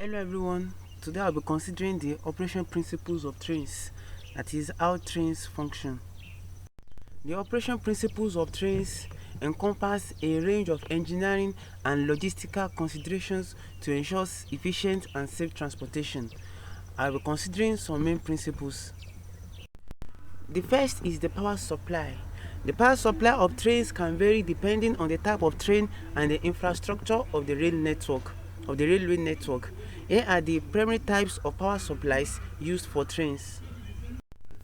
Hello everyone, today I'll be considering the operation principles of trains, that is how trains function. The operation principles of trains encompass a range of engineering and logistical considerations to ensure efficient and safe transportation. I'll be considering some main principles. The first is the power supply. The power supply of trains can vary depending on the type of train and the infrastructure of the railway network. Here are the primary types of power supplies used for trains.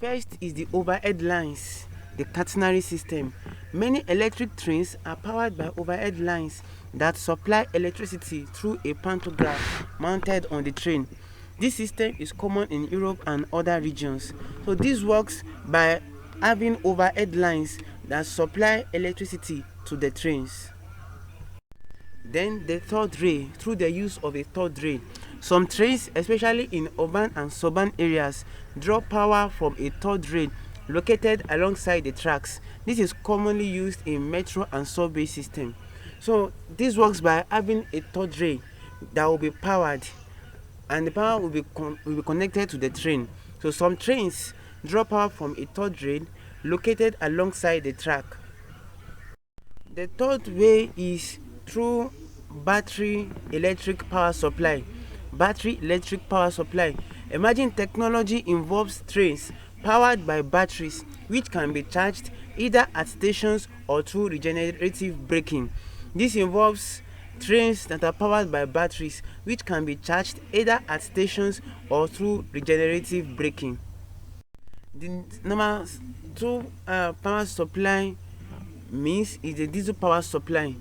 First is the overhead lines, the catenary system. Many electric trains are powered by overhead lines that supply electricity through a pantograph mounted on the train. This system is common in Europe and other regions. So this works by having overhead lines that supply electricity to the trains. Then the third rail, through the use of a third rail. Some trains, especially in urban and suburban areas, draw power from a third rail located alongside the tracks. This is commonly used in metro and subway system. So this works by having a third rail that will be powered, and the power will be connected to the train. So some trains draw power from a third rail located alongside the track. The third way is through battery electric power supply. Battery electric power supply. Emerging technology involves trains powered by batteries which can be charged either at stations or through regenerative braking. This involves trains that are powered by batteries which can be charged either at stations or through regenerative braking. The number two power supply means is the diesel power supply,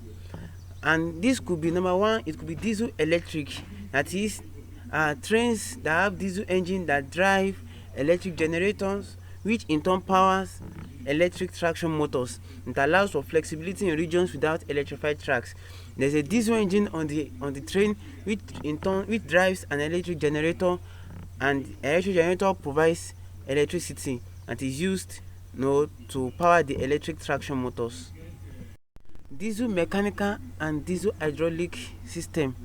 and this could be number one, it could be diesel electric, that is trains that have diesel engine that drive electric generators which in turn powers electric traction motors. It allows for flexibility in regions without electrified tracks. There's a diesel engine on the train which drives an electric generator, and electric generator provides electricity that is used to power the electric traction motors. Diesel mechanical and diesel hydraulic system.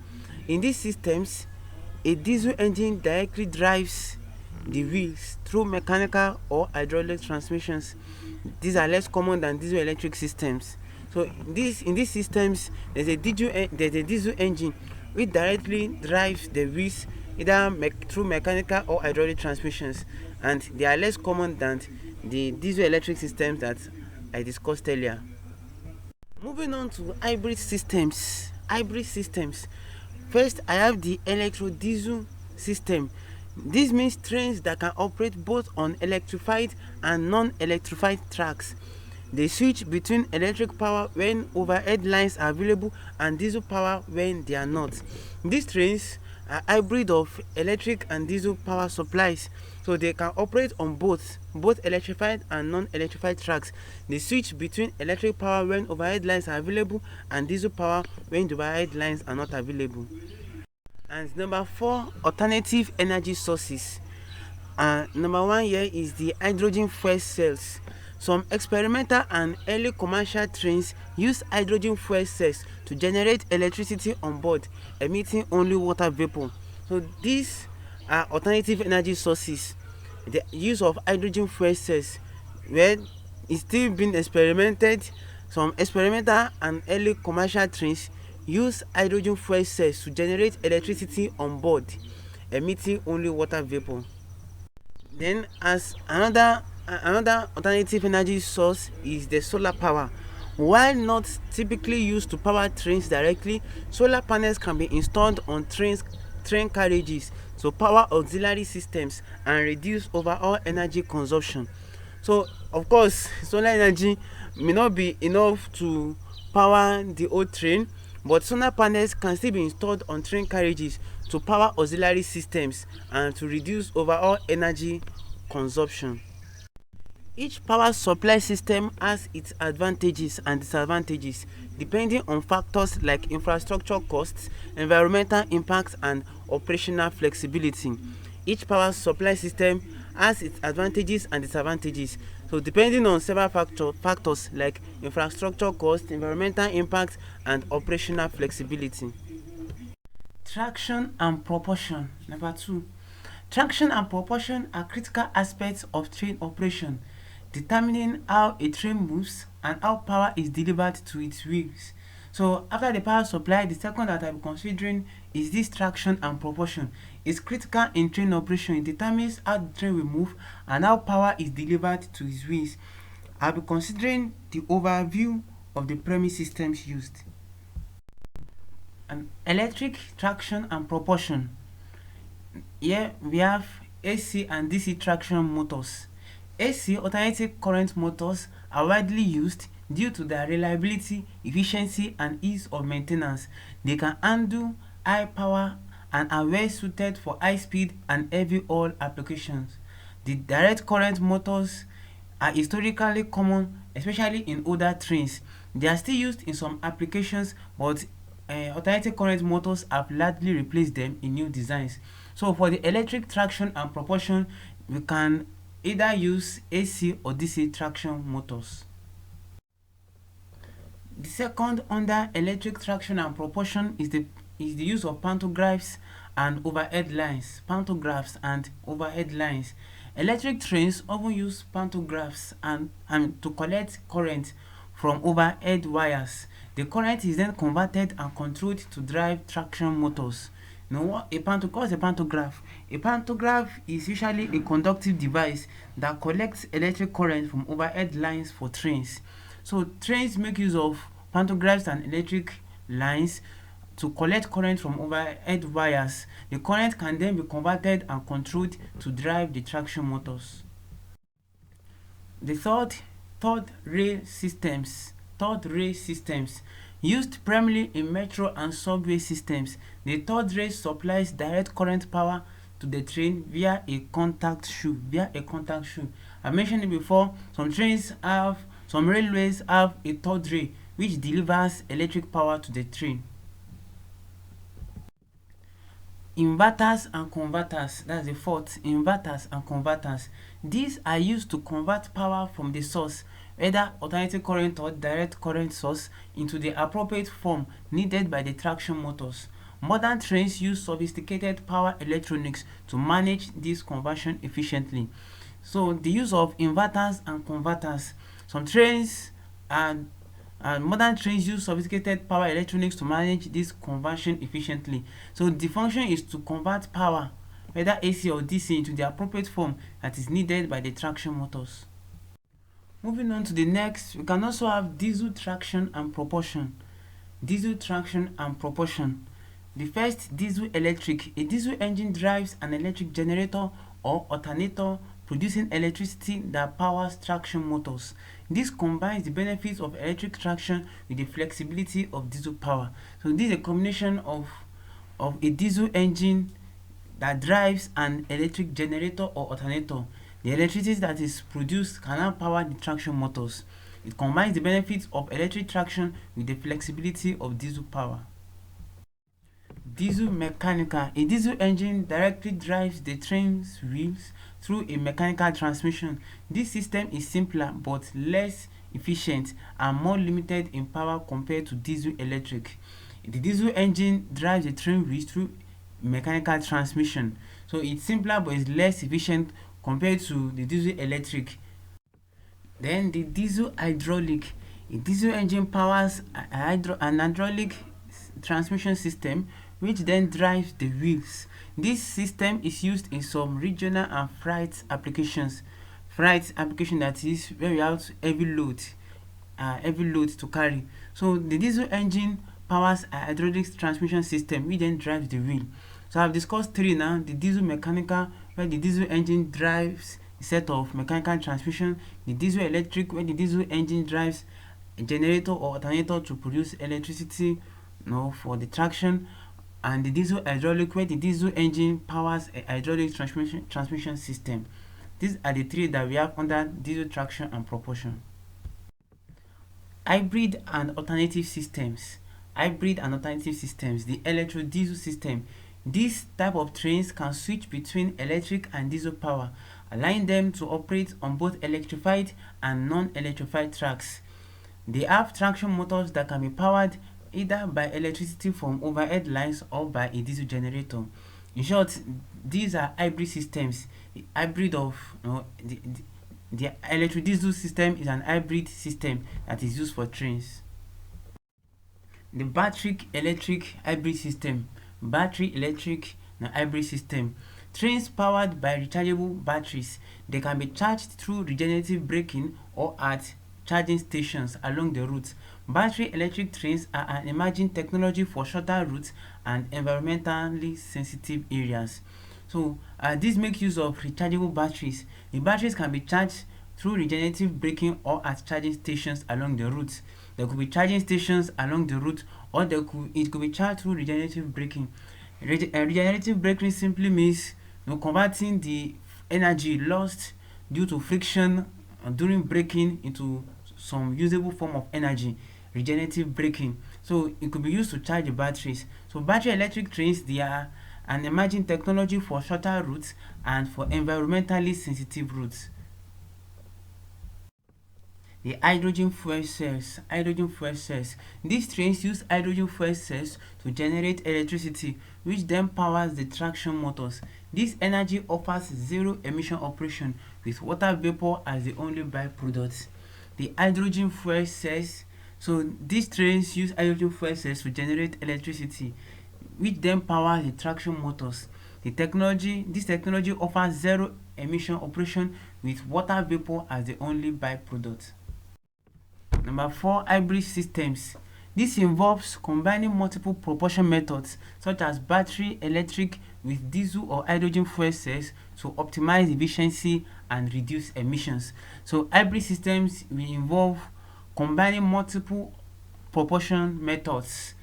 In these systems, a diesel engine directly drives the wheels through mechanical or hydraulic transmissions. These are less common than diesel electric systems. So in these systems, there's a diesel engine which directly drives the wheels either through mechanical or hydraulic transmissions, and they are less common than the diesel electric systems that I discussed earlier. Moving on to hybrid systems. First, I have the electro-diesel system. This means trains that can operate both on electrified and non-electrified tracks. They switch between electric power when overhead lines are available and diesel power when they are not. These trains are hybrid of electric and diesel power supplies, so they can operate on both electrified and non-electrified tracks. They switch between electric power when overhead lines are available and diesel power when the overhead lines are not available. And number four, alternative energy sources. Number one here is the hydrogen fuel cells. Some experimental and early commercial trains use hydrogen fuel cells to generate electricity on board, emitting only water vapor. So these are alternative energy sources. The use of hydrogen fuel cells, where it's still being experimented. Some experimental and early commercial trains use hydrogen fuel cells to generate electricity on board, emitting only water vapor. Then as another alternative energy source is the solar power. While not typically used to power trains directly, solar panels can be installed on train carriages to power auxiliary systems and reduce overall energy consumption. So of course, solar energy may not be enough to power the whole train, but solar panels can still be installed on train carriages to power auxiliary systems and to reduce overall energy consumption. Each power supply system has its advantages and disadvantages depending on factors like infrastructure costs, environmental impacts, and operational flexibility. Each power supply system has its advantages and disadvantages. So depending on several factors like infrastructure cost, environmental impact, and operational flexibility. Traction and propulsion. Number 2. Traction and propulsion are critical aspects of train operation, determining how a train moves and how power is delivered to its wheels. So after the power supply, the second that I'll be considering is this traction and propulsion. It's critical in train operation. It determines how the train will move and how power is delivered to its wheels. I'll be considering the overview of the premise systems used. And electric traction and propulsion. Here we have AC and DC traction motors. AC alternating current motors are widely used due to their reliability, efficiency, and ease of maintenance. They can handle high power and are well suited for high speed and heavy haul applications. The direct current motors are historically common, especially in older trains. They are still used in some applications, but alternating current motors have largely replaced them in new designs. So for the electric traction and propulsion, we can either use AC or DC traction motors. The second under electric traction and propulsion is the use of pantographs and overhead lines. Pantographs and overhead lines. Electric trains often use pantographs and to collect current from overhead wires. The current is then converted and controlled to drive traction motors. Now, what's a pantograph? A pantograph is usually a conductive device that collects electric current from overhead lines for trains. So trains make use of pantographs and electric lines to collect current from overhead wires. The current can then be converted and controlled to drive the traction motors. The third rail systems used primarily in metro and subway systems. The third rail supplies direct current power to the train via a contact shoe. I mentioned it before. Some railways have a third rail which delivers electric power to the train. Inverters and converters, that's the fourth. Inverters and converters. These are used to convert power from the source, whether alternating current or direct current source, into the appropriate form needed by the traction motors. Modern trains use sophisticated power electronics to manage this conversion efficiently. So the use of inverters and converters. Some trains and modern trains use sophisticated power electronics to manage this conversion efficiently. So the function is to convert power, whether AC or DC, into the appropriate form that is needed by the traction motors. Moving on to the next, we can also have diesel traction and propulsion. Diesel traction and propulsion. The first, diesel electric. A diesel engine drives an electric generator or alternator producing electricity that powers traction motors. This combines the benefits of electric traction with the flexibility of diesel power. So this is a combination of a diesel engine that drives an electric generator or alternator. The electricity that is produced can now power the traction motors. It combines the benefits of electric traction with the flexibility of diesel power. Diesel mechanical. A diesel engine directly drives the train's wheels through a mechanical transmission. This system is simpler but less efficient and more limited in power compared to diesel electric. The diesel engine drives the train wheels through mechanical transmission. So it's simpler but it's less efficient compared to the diesel electric. Then the diesel hydraulic. A diesel engine powers an hydraulic transmission system which then drives the wheels. This system is used in some regional and freight applications. Freight application, that is where we have heavy load to carry. So the diesel engine powers a hydraulic transmission system which then drives the wheel. So I've discussed three now. The diesel mechanical, where the diesel engine drives a set of mechanical transmission. The diesel electric, where the diesel engine drives a generator or alternator to produce electricity for the traction. And the diesel hydraulic, where the diesel engine powers a hydraulic transmission system. These are the three that we have under diesel traction and propulsion. Hybrid and alternative systems. The electro-diesel system. This type of trains can switch between electric and diesel power, allowing them to operate on both electrified and non-electrified tracks. They have traction motors that can be powered either by electricity from overhead lines or by a diesel generator. In short, these are hybrid systems. The hybrid of the electric diesel system is an hybrid system that is used for trains. The battery electric hybrid system. Battery electric na hybrid system. Trains powered by rechargeable batteries. They can be charged through regenerative braking or at charging stations along the route. Battery electric trains are an emerging technology for shorter routes and environmentally sensitive areas. So this makes use of rechargeable batteries. The batteries can be charged through regenerative braking or at charging stations along the route. There could be charging stations along the route, or it could be charged through regenerative braking. Regenerative braking simply means converting the energy lost due to friction during braking into some usable form of energy. Regenerative braking. So it could be used to charge the batteries. So battery electric trains, they are an emerging technology for shorter routes and for environmentally sensitive routes. The hydrogen fuel cells. Hydrogen fuel cells. These trains use hydrogen fuel cells to generate electricity, which then powers the traction motors. This energy offers zero emission operation with water vapor as the only byproduct. The hydrogen fuel cells. So these trains use hydrogen fuel cells to generate electricity, which then powers the traction motors. This technology offers zero emission operation with water vapor as the only byproduct. Number 4, hybrid systems. This involves combining multiple propulsion methods such as battery electric with diesel or hydrogen fuel cells to optimize efficiency and reduce emissions. So hybrid systems will involve combining multiple propulsion methods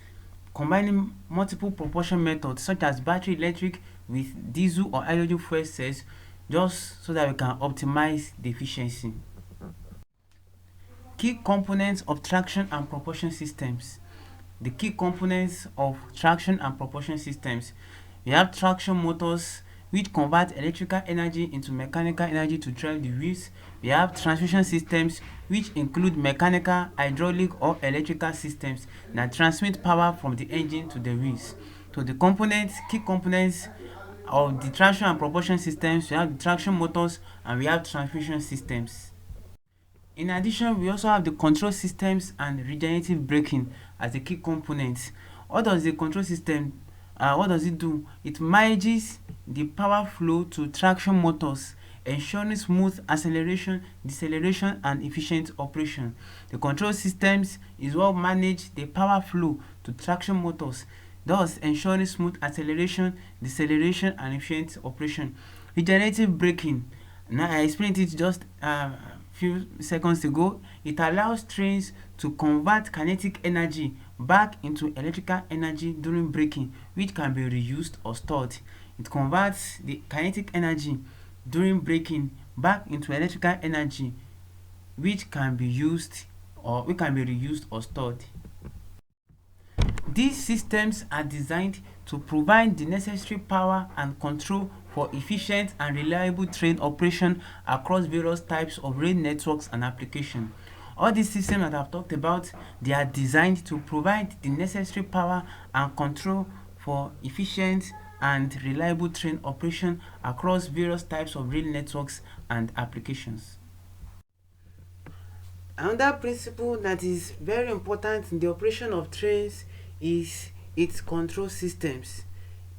such as battery electric with diesel or hydrogen fuel cells, just so that we can optimize the efficiency. Key components of traction and propulsion systems. The key components of traction and propulsion systems. We have traction motors, which convert electrical energy into mechanical energy to drive the wheels. We have transmission systems, which include mechanical, hydraulic or electrical systems that transmit power from the engine to the wheels. So the key components of the traction and propulsion systems, we have the traction motors and we have transmission systems. In addition, we also have the control systems and regenerative braking as the key components. What does the control system what does it do? It manages the power flow to traction motors, ensuring smooth acceleration, deceleration, and efficient operation. The control systems is what manage the power flow to traction motors, thus ensuring smooth acceleration, deceleration, and efficient operation. Regenerative braking. Now I explained it just few seconds ago. It allows trains to convert kinetic energy back into electrical energy during braking, which can be reused or stored. It converts the kinetic energy during braking back into electrical energy, which can be reused or stored. These systems are designed to provide the necessary power and control for efficient and reliable train operation across various types of rail networks and applications. All these systems that I've talked about, they are designed to provide the necessary power and control for efficient and reliable train operation across various types of rail networks and applications. Another principle that is very important in the operation of trains is its control systems.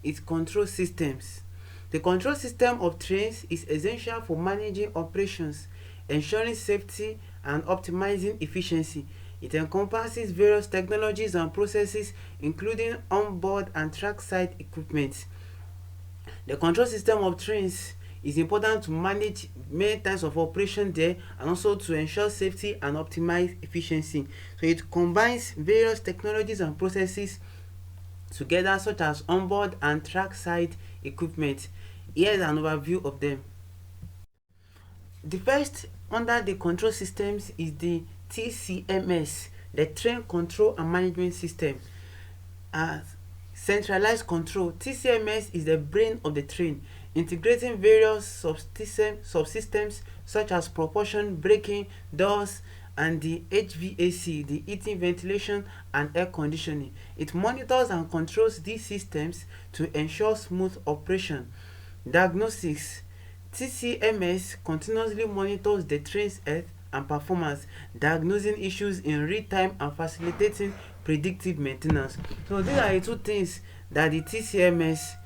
The control system of trains is essential for managing operations, ensuring safety, and optimizing efficiency. It encompasses various technologies and processes, including onboard and trackside equipment. The control system of trains is important to manage many types of operation there, and also to ensure safety and optimize efficiency. So it combines various technologies and processes together, such as onboard and trackside equipment. Here is an overview of them. The first under the control systems is the TCMS, the Train Control and Management System. Centralized control. TCMS is the brain of the train, integrating various subsystems such as propulsion, braking, doors, and the HVAC, the heating, ventilation, and air conditioning. It monitors and controls these systems to ensure smooth operation. Diagnostics. TCMS continuously monitors the train's health and performance, diagnosing issues in real time and facilitating predictive maintenance. So these are the two things that the TCMS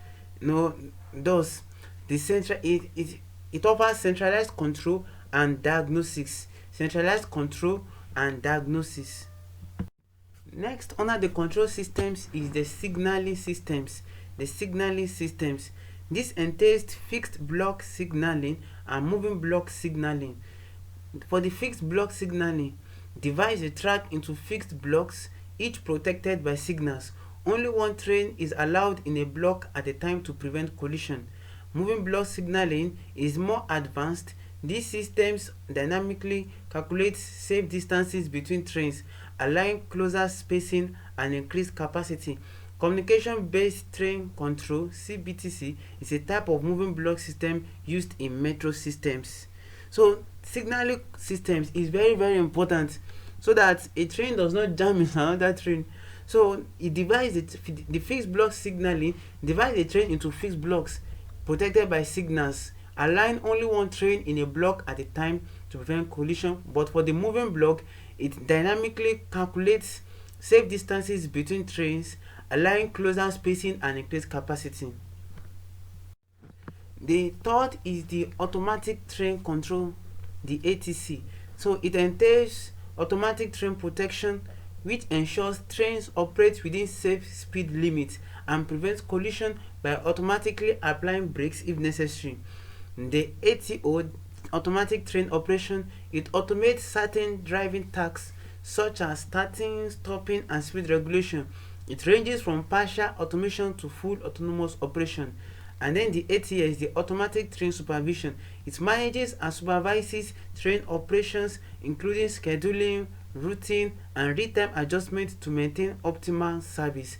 does. It offers centralized control and diagnostics. Centralized control and diagnosis. Next, under the control systems is the signaling systems. The signaling systems. This entails fixed block signaling and moving block signaling. For the fixed block signaling, divide the track into fixed blocks, each protected by signals. Only one train is allowed in a block at a time to prevent collision. Moving block signaling is more advanced. These systems dynamically calculate safe distances between trains, allowing closer spacing and increased capacity. Communication-based train control (CBTC) is a type of moving block system used in metro systems. So signaling systems is very important so that a train does not jam into another train. So it divides the fixed block signaling divides the train into fixed blocks protected by signals, allowing only one train in a block at a time to prevent collision. But for the moving block, it dynamically calculates safe distances between trains, allowing closer spacing and increased capacity. The third is the automatic train control, the ATC. So it entails automatic train protection, which ensures trains operate within safe speed limits and prevents collision by automatically applying brakes if necessary. The ATO, automatic train operation, it automates certain driving tasks such as starting, stopping, and speed regulation. It ranges from partial automation to full autonomous operation. And then the ATS, the automatic train supervision, it manages and supervises train operations including scheduling, routing, and real-time adjustment to maintain optimal service.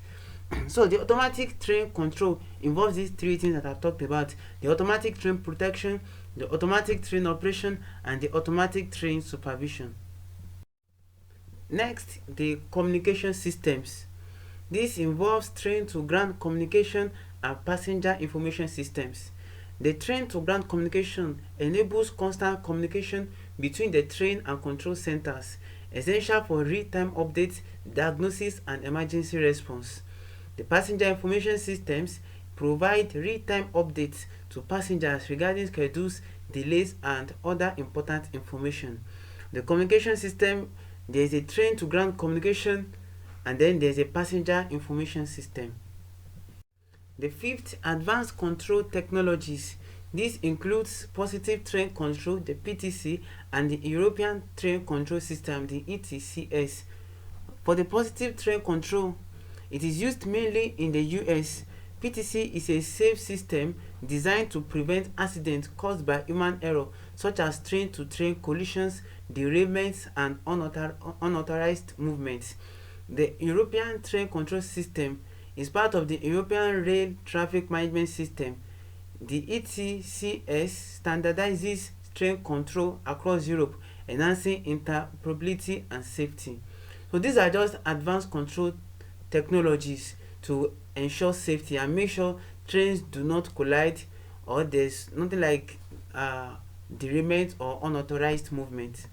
So the automatic train control involves these three things that I've talked about: the automatic train protection, the automatic train operation, and the automatic train supervision. Next, the communication systems. This involves train to ground communication and passenger information systems. The train to ground communication enables constant communication between the train and control centers, essential for real-time updates, diagnosis, and emergency response. The passenger information systems provide real-time updates to passengers regarding schedules, delays, and other important information. The communication system, there is a train to ground communication, and then there is a passenger information system. The fifth, advanced control technologies. This includes positive train control, the PTC, and the European Train Control System, the ETCS. For the positive train control, it is used mainly in the US. PTC is a safe system designed to prevent accidents caused by human error, such as train-to-train collisions, derailments, and unauthorized movements. The European Train Control System is part of the European Rail Traffic Management System. The ETCS standardizes train control across Europe, enhancing interoperability and safety. So these are just advanced control technologies to ensure safety and make sure trains do not collide, or there's nothing like derailment or unauthorized movement.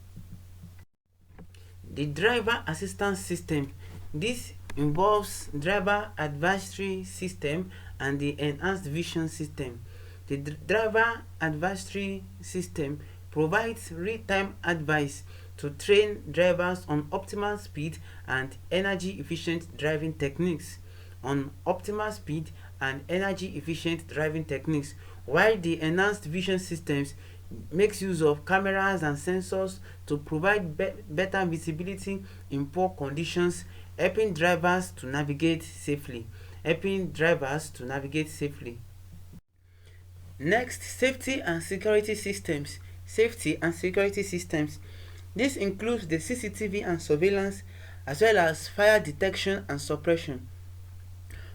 The driver assistance system. This involves driver advisory system and the enhanced vision system. The driver advisory system provides real-time advice to train drivers on optimal speed and energy efficient driving techniques. While the enhanced vision systems makes use of cameras and sensors to provide better visibility in poor conditions, helping drivers to navigate safely. Next, safety and security systems. This includes the CCTV and surveillance, as well as fire detection and suppression.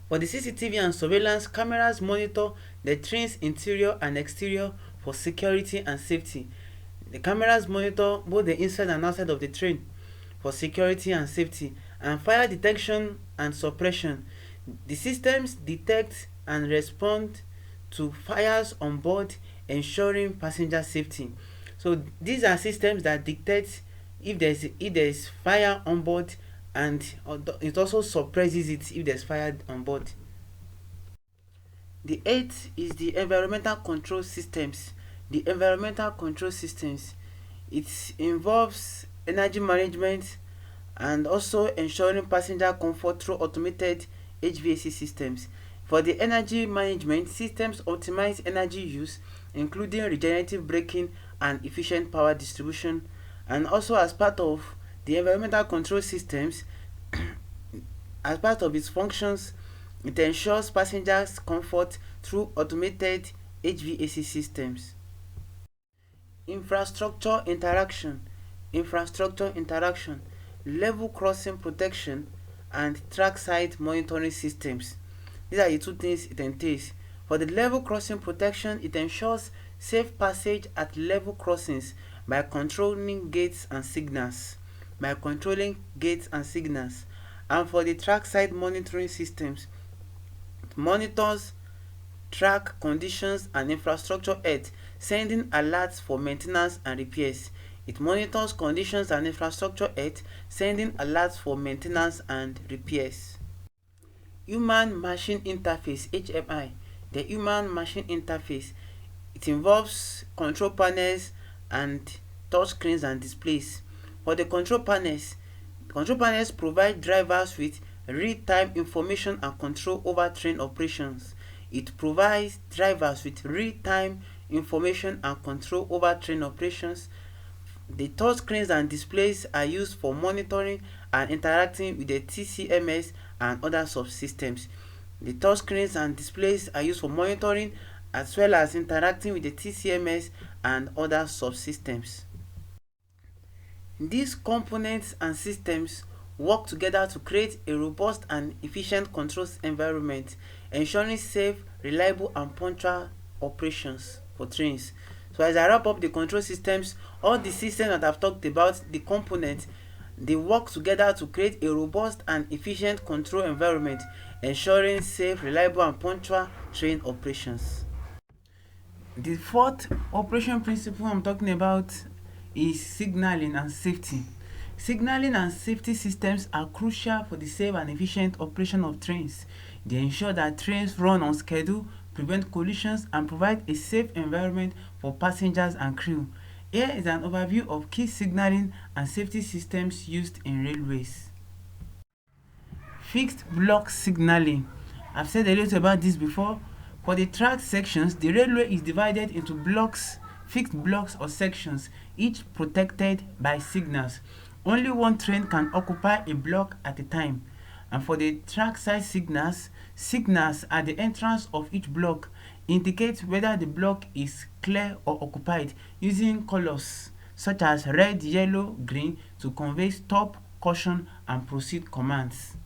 For the CCTV and surveillance, cameras monitor the train's interior and exterior for security and safety. The cameras monitor both the inside and outside of the train for security and safety, and fire detection and suppression. The systems detect and respond to fires on board, ensuring passenger safety. So these are systems that dictate if there is fire on board, and it also suppresses it if there's fire on board. The eighth is the environmental control systems. The environmental control systems, it involves energy management and also ensuring passenger comfort through automated HVAC systems. For the energy management, systems optimize energy use, including regenerative braking and efficient power distribution. And also, as part of the environmental control systems, as part of its functions, it ensures passengers' comfort through automated HVAC systems. Infrastructure interaction, infrastructure interaction, level crossing protection, and trackside monitoring systems. These are the two things it entails. For the level crossing protection, it ensures safe passage at level crossings by controlling gates and signals. By controlling gates and signals. And for the trackside monitoring systems, it monitors track conditions and infrastructure health, sending alerts for maintenance and repairs. It monitors conditions and infrastructure health, sending alerts for maintenance and repairs. Human Machine Interface (HMI). The Human Machine Interface, it involves control panels and touch screens and displays. For the control panels provide drivers with real-time information and control over train operations. It provides drivers with real-time information and control over train operations. The touch screens and displays are used for monitoring and interacting with the TCMS and other subsystems. The touch screens and displays are used for monitoring as well as interacting with the TCMS and other subsystems. These components and systems work together to create a robust and efficient controls environment, ensuring safe, reliable, and punctual operations for trains. So as I wrap up the control systems, all the systems that I've talked about, the components, they work together to create a robust and efficient control environment, ensuring safe, reliable, and punctual train operations. The fourth operation principle I'm talking about is signaling and safety. Signaling and safety systems are crucial for the safe and efficient operation of trains. They ensure that trains run on schedule, prevent collisions, and provide a safe environment for passengers and crew. Here is an overview of key signaling and safety systems used in railways. Fixed block signaling. I've said a little about this before. For the track sections, the railway is divided into blocks, fixed blocks or sections, each protected by signals. Only one train can occupy a block at a time. And for the trackside signals, signals at the entrance of each block indicate whether the block is clear or occupied using colors such as red, yellow, green to convey stop, caution, and proceed commands.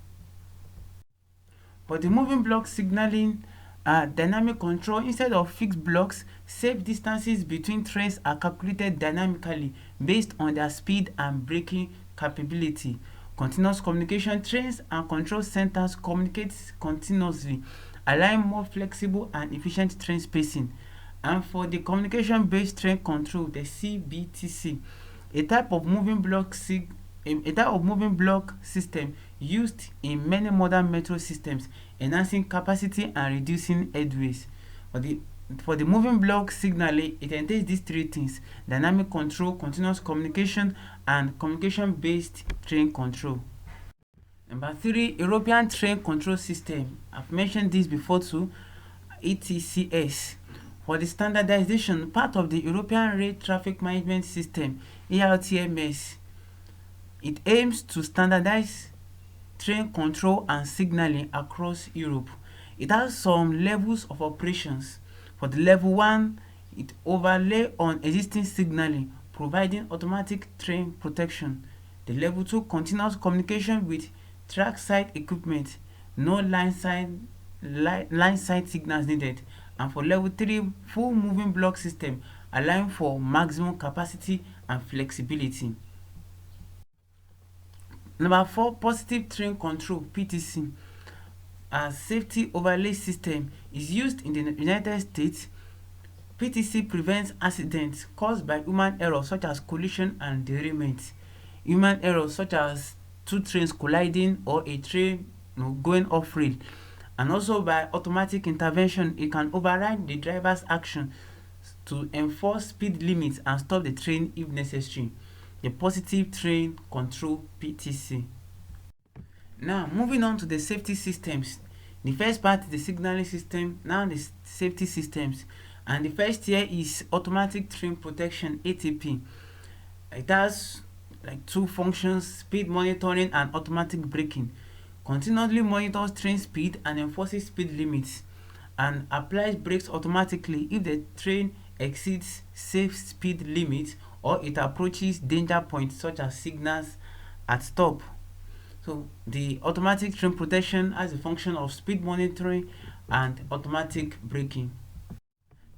For the moving block signaling, dynamic control, instead of fixed blocks, safe distances between trains are calculated dynamically based on their speed and braking capability. Continuous communication, trains and control centers communicate continuously, allowing more flexible and efficient train spacing. And for the communication-based train control, the CBTC, a type of moving block system used in many modern metro systems, enhancing capacity and reducing headways. For the moving block signaling, it entails these three things: dynamic control, continuous communication, and communication-based train control. Number 3, European Train Control System. I've mentioned this before too, ETCS. For the standardization, part of the European Rail Traffic Management System, ERTMS, it aims to standardize train control and signaling across Europe. It has some levels of operations. For the level 1, it overlay on existing signaling, providing automatic train protection. The level 2, continuous communication with trackside equipment, no line side signals needed. And for level 3, full moving block system, allowing for maximum capacity and flexibility. Number 4, positive train control (PTC). A safety overlay system is used in the United States. PTC prevents accidents caused by human error such as collision and derailment. Human errors such as two trains colliding or a train going off rail, and also by automatic intervention. It can override the driver's action to enforce speed limits and stop the train if necessary. The positive train control (PTC). Now moving on to the safety systems. The first part is the signaling system, now the safety systems. And the first here is automatic train protection (ATP). It has like two functions: speed monitoring and automatic braking. Continuously monitors train speed and enforces speed limits, and applies brakes automatically if the train exceeds safe speed limits or it approaches danger points such as signals at stop. So the automatic train protection has a function of speed monitoring and automatic braking.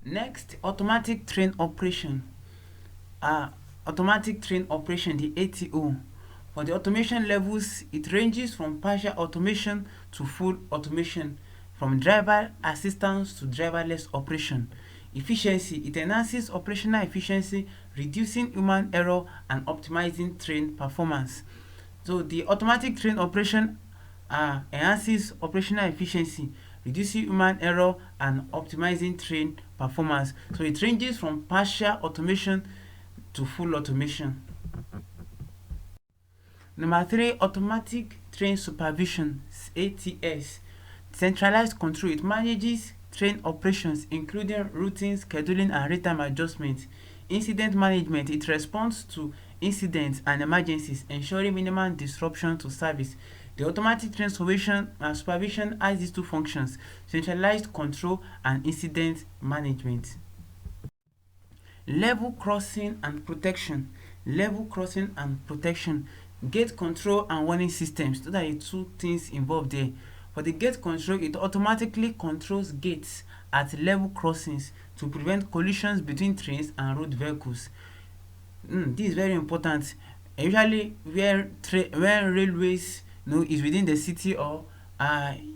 Next, automatic train operation. Automatic train operation, the ATO. For the automation levels, it ranges from partial automation to full automation, from driver assistance to driverless operation. Efficiency, it enhances operational efficiency, reducing human error and optimizing train performance. So the automatic train operation enhances operational efficiency, reducing human error and optimizing train performance. So it ranges from partial automation to full automation. Number 3, automatic train supervision (ATS). Centralized control, it manages train operations including routing, scheduling and real-time adjustment. Incident management, it responds to incidents and emergencies, ensuring minimum disruption to service. The automatic train supervision has these two functions: centralized control and incident management. Level crossing and protection. Level crossing and protection. Gate control and warning systems. Those are the two things involved there. For the gate control, it automatically controls gates at level crossings to prevent collisions between trains and road vehicles. This is very important. Usually where railways is within the city or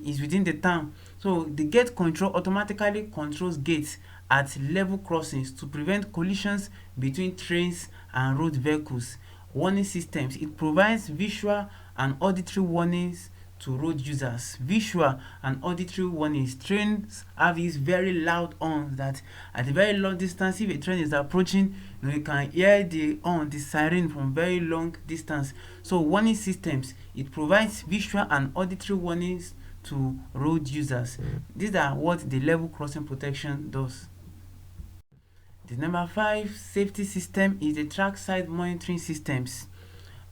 is within the town. So the gate control automatically controls gates at level crossings to prevent collisions between trains and road vehicles. Warning systems, it provides visual and auditory warnings to road users. Visual and auditory warnings. Trains have these very loud horns that at a very long distance, if a train is approaching, you can hear the horn, the siren from very long distance. So warning systems, it provides visual and auditory warnings to road users. These are what the level crossing protection does. The number 5 safety system is the track side monitoring systems.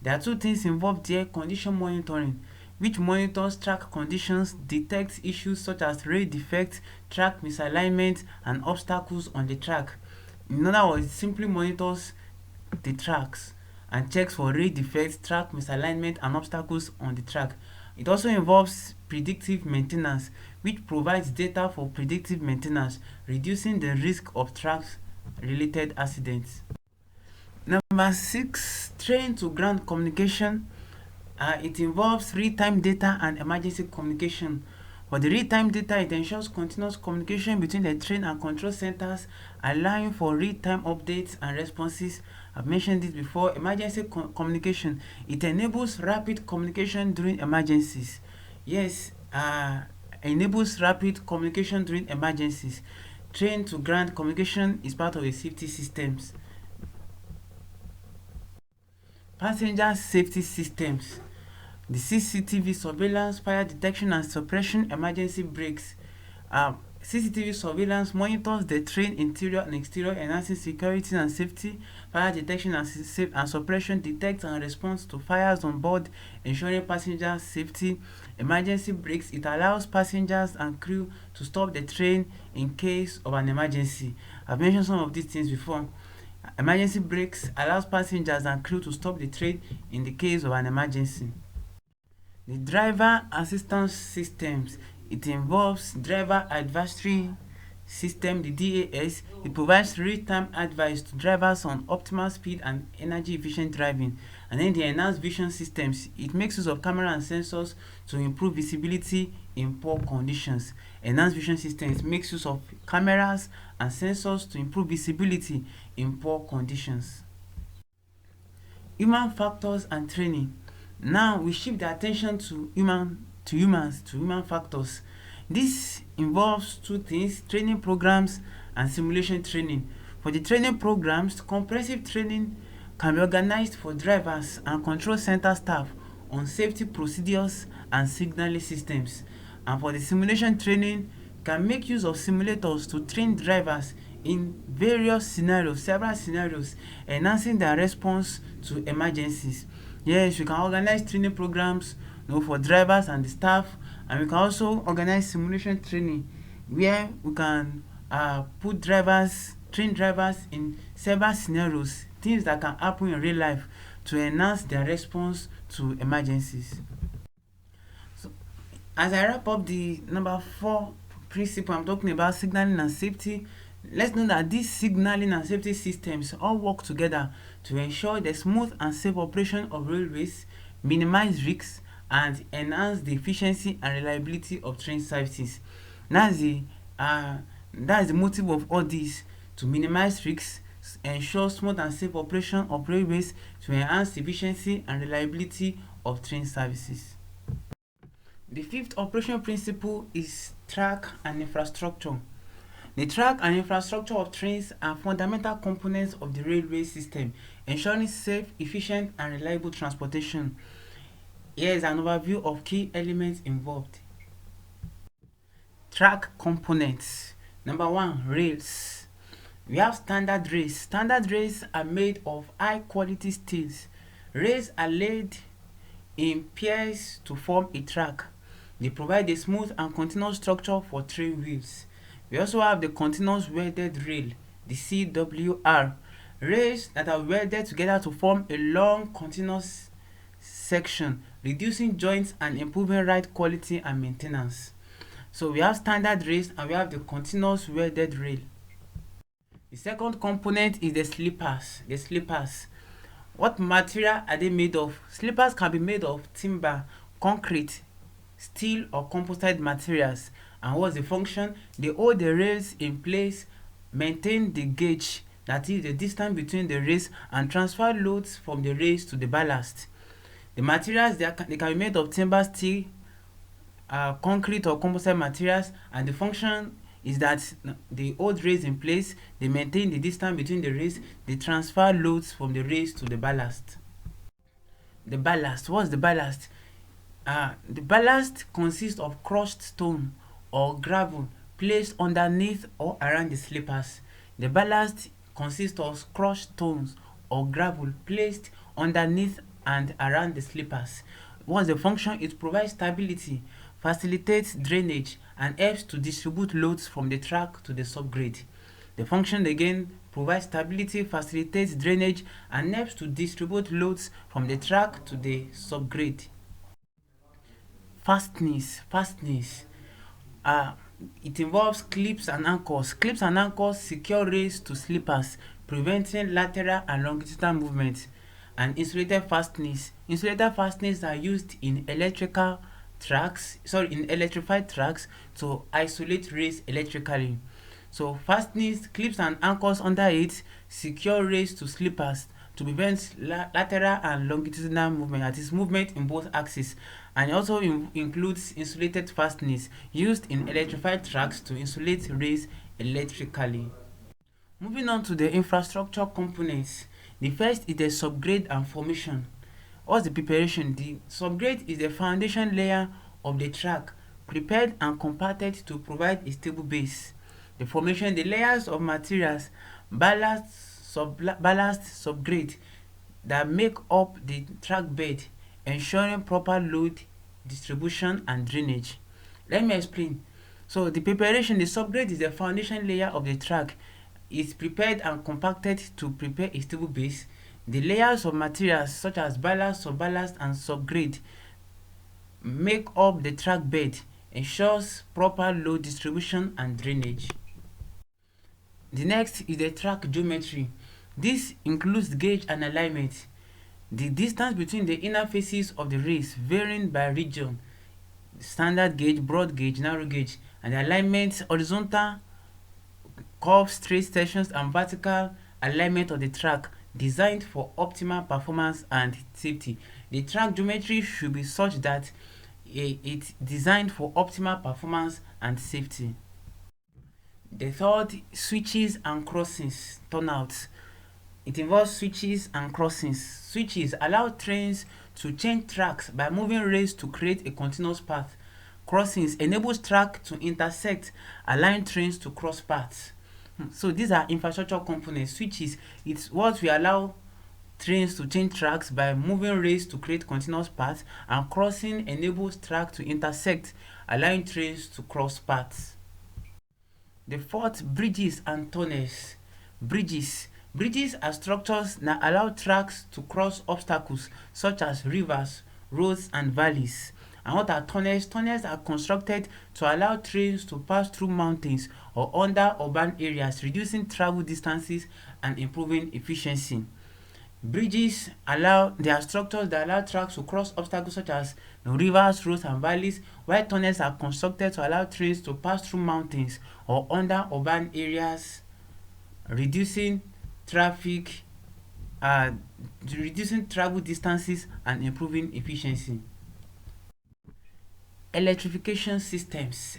There are two things involved here: condition monitoring, which monitors track conditions, detects issues such as rail defects, track misalignment, and obstacles on the track. In other words, it simply monitors the tracks and checks for rail defects, track misalignment, and obstacles on the track. It also involves predictive maintenance, which provides data for predictive maintenance, reducing the risk of track-related accidents. Number 6, train to ground communication. It involves real-time data and emergency communication. For the real-time data, it ensures continuous communication between the train and control centers, allowing for real-time updates and responses. I've mentioned this before. Emergency communication, it enables rapid communication during emergencies. Yes, enables rapid communication during emergencies. Train to ground communication is part of the safety systems. Passenger safety systems. The CCTV surveillance, fire detection and suppression, emergency brakes. CCTV surveillance monitors the train interior and exterior, enhancing security and safety. Fire detection and suppression detects and responds to fires on board, ensuring passenger safety. Emergency brakes, it allows passengers and crew to stop the train in case of an emergency. I've mentioned some of these things before. Emergency brakes allows passengers and crew to stop the train in the case of an emergency. The driver assistance systems, it involves driver advisory system, the DAS. It provides real-time advice to drivers on optimal speed and energy efficient driving. And then the enhanced vision systems, it makes use of camera and sensors to improve visibility in poor conditions. Enhanced vision systems makes use of cameras and sensors to improve visibility in poor conditions. Human factors and training. Now we shift the attention to human factors. This involves two things: training programs and simulation training. For the training programs, comprehensive training can be organized for drivers and control center staff on safety procedures and signaling systems. And for the simulation training, can make use of simulators to train drivers in various scenarios, several scenarios, enhancing their response to emergencies. Yes, we can organize training programs, for drivers and the staff, and we can also organize simulation training where we can train drivers in several scenarios, things that can happen in real life, to enhance their response to emergencies. So, as I wrap up the number 4 principle, I'm talking about signaling and safety. Let's know that these signaling and safety systems all work together to ensure the smooth and safe operation of railways, minimize risks, and enhance the efficiency and reliability of train services. That's the motive of all this: to minimize risks, ensure smooth and safe operation of railways, to enhance efficiency and reliability of train services. The 5th operation principle is track and infrastructure. The track and infrastructure of trains are fundamental components of the railway system, ensuring safe, efficient, and reliable transportation. Here is an overview of key elements involved. Track components. Number 1, rails. We have standard rails. Standard rails are made of high quality steels. Rails are laid in pairs to form a track. They provide a smooth and continuous structure for train wheels. We also have the continuous welded rail, the CWR. Rails that are welded together to form a long continuous section, reducing joints and improving ride quality and maintenance. So we have standard rails and we have the continuous welded rail. The second component is the sleepers. The sleepers. What material are they made of? Sleepers can be made of timber, concrete, steel, or composite materials. And what's the function? They hold the rails in place, maintain the gauge, that is the distance between the rails, and transfer loads from the rails to the ballast. The materials, they can be made of timber, steel, concrete, or composite materials, and the function is that they hold rails in place, they maintain the distance between the rails, they transfer loads from the rails to the ballast. The ballast. What's the ballast? The ballast consists of crushed stone or gravel placed underneath or around the sleepers. The ballast consists of crushed stones or gravel placed underneath and around the sleepers. What's the function? It provides stability, facilitates drainage, and helps to distribute loads from the track to the subgrade. The function again provides stability, facilitates drainage, and helps to distribute loads from the track to the subgrade. Fastenings. It involves clips and anchors. Clips and anchors secure rails to sleepers, preventing lateral and longitudinal movement. And insulated fastenings. Insulated fastenings are used in electrified tracks to isolate rails electrically. So fastenings, clips and anchors under it secure rails to sleepers to prevent lateral and longitudinal movement, that is movement in both axes. And it also includes insulated fastenings used in electrified tracks to insulate rails electrically. Moving on to the infrastructure components. The first is the subgrade and formation. What's the preparation? The subgrade is the foundation layer of the track, prepared and compacted to provide a stable base. The formation, the layers of materials, ballast, subgrade that make up the track bed, ensuring proper load distribution and drainage. Let me explain. So the preparation, the subgrade is the foundation layer of the track. It's prepared and compacted to prepare a stable base. The layers of materials such as ballast, subballast, and subgrade make up the track bed, ensures proper load distribution and drainage. The next is the track geometry. This includes gauge and alignment. The distance between the inner faces of the rails varying by region, standard gauge, broad gauge, narrow gauge, and the alignment, horizontal curves, straight sections, and vertical alignment of the track designed for optimal performance and safety. The track geometry should be such that it's designed for optimal performance and safety. The third, switches and crossings, turnouts. It involves switches and crossings. Switches allow trains to change tracks by moving rails to create a continuous path. Crossings enables track to intersect, allowing trains to cross paths. So these are infrastructure components. Switches, it's what we allow trains to change tracks by moving rails to create continuous paths, and crossing enables track to intersect, allowing trains to cross paths. The fourth, bridges and tunnels. Bridges are structures that allow tracks to cross obstacles such as rivers, roads, and valleys. And what are tunnels? Tunnels are constructed to allow trains to pass through mountains or under urban areas, reducing travel distances and improving efficiency. Bridges they are structures that allow tracks to cross obstacles such as rivers, roads, and valleys, while tunnels are constructed to allow trains to pass through mountains or under urban areas, reducing traffic, uh, reducing travel distances and improving efficiency. Electrification systems,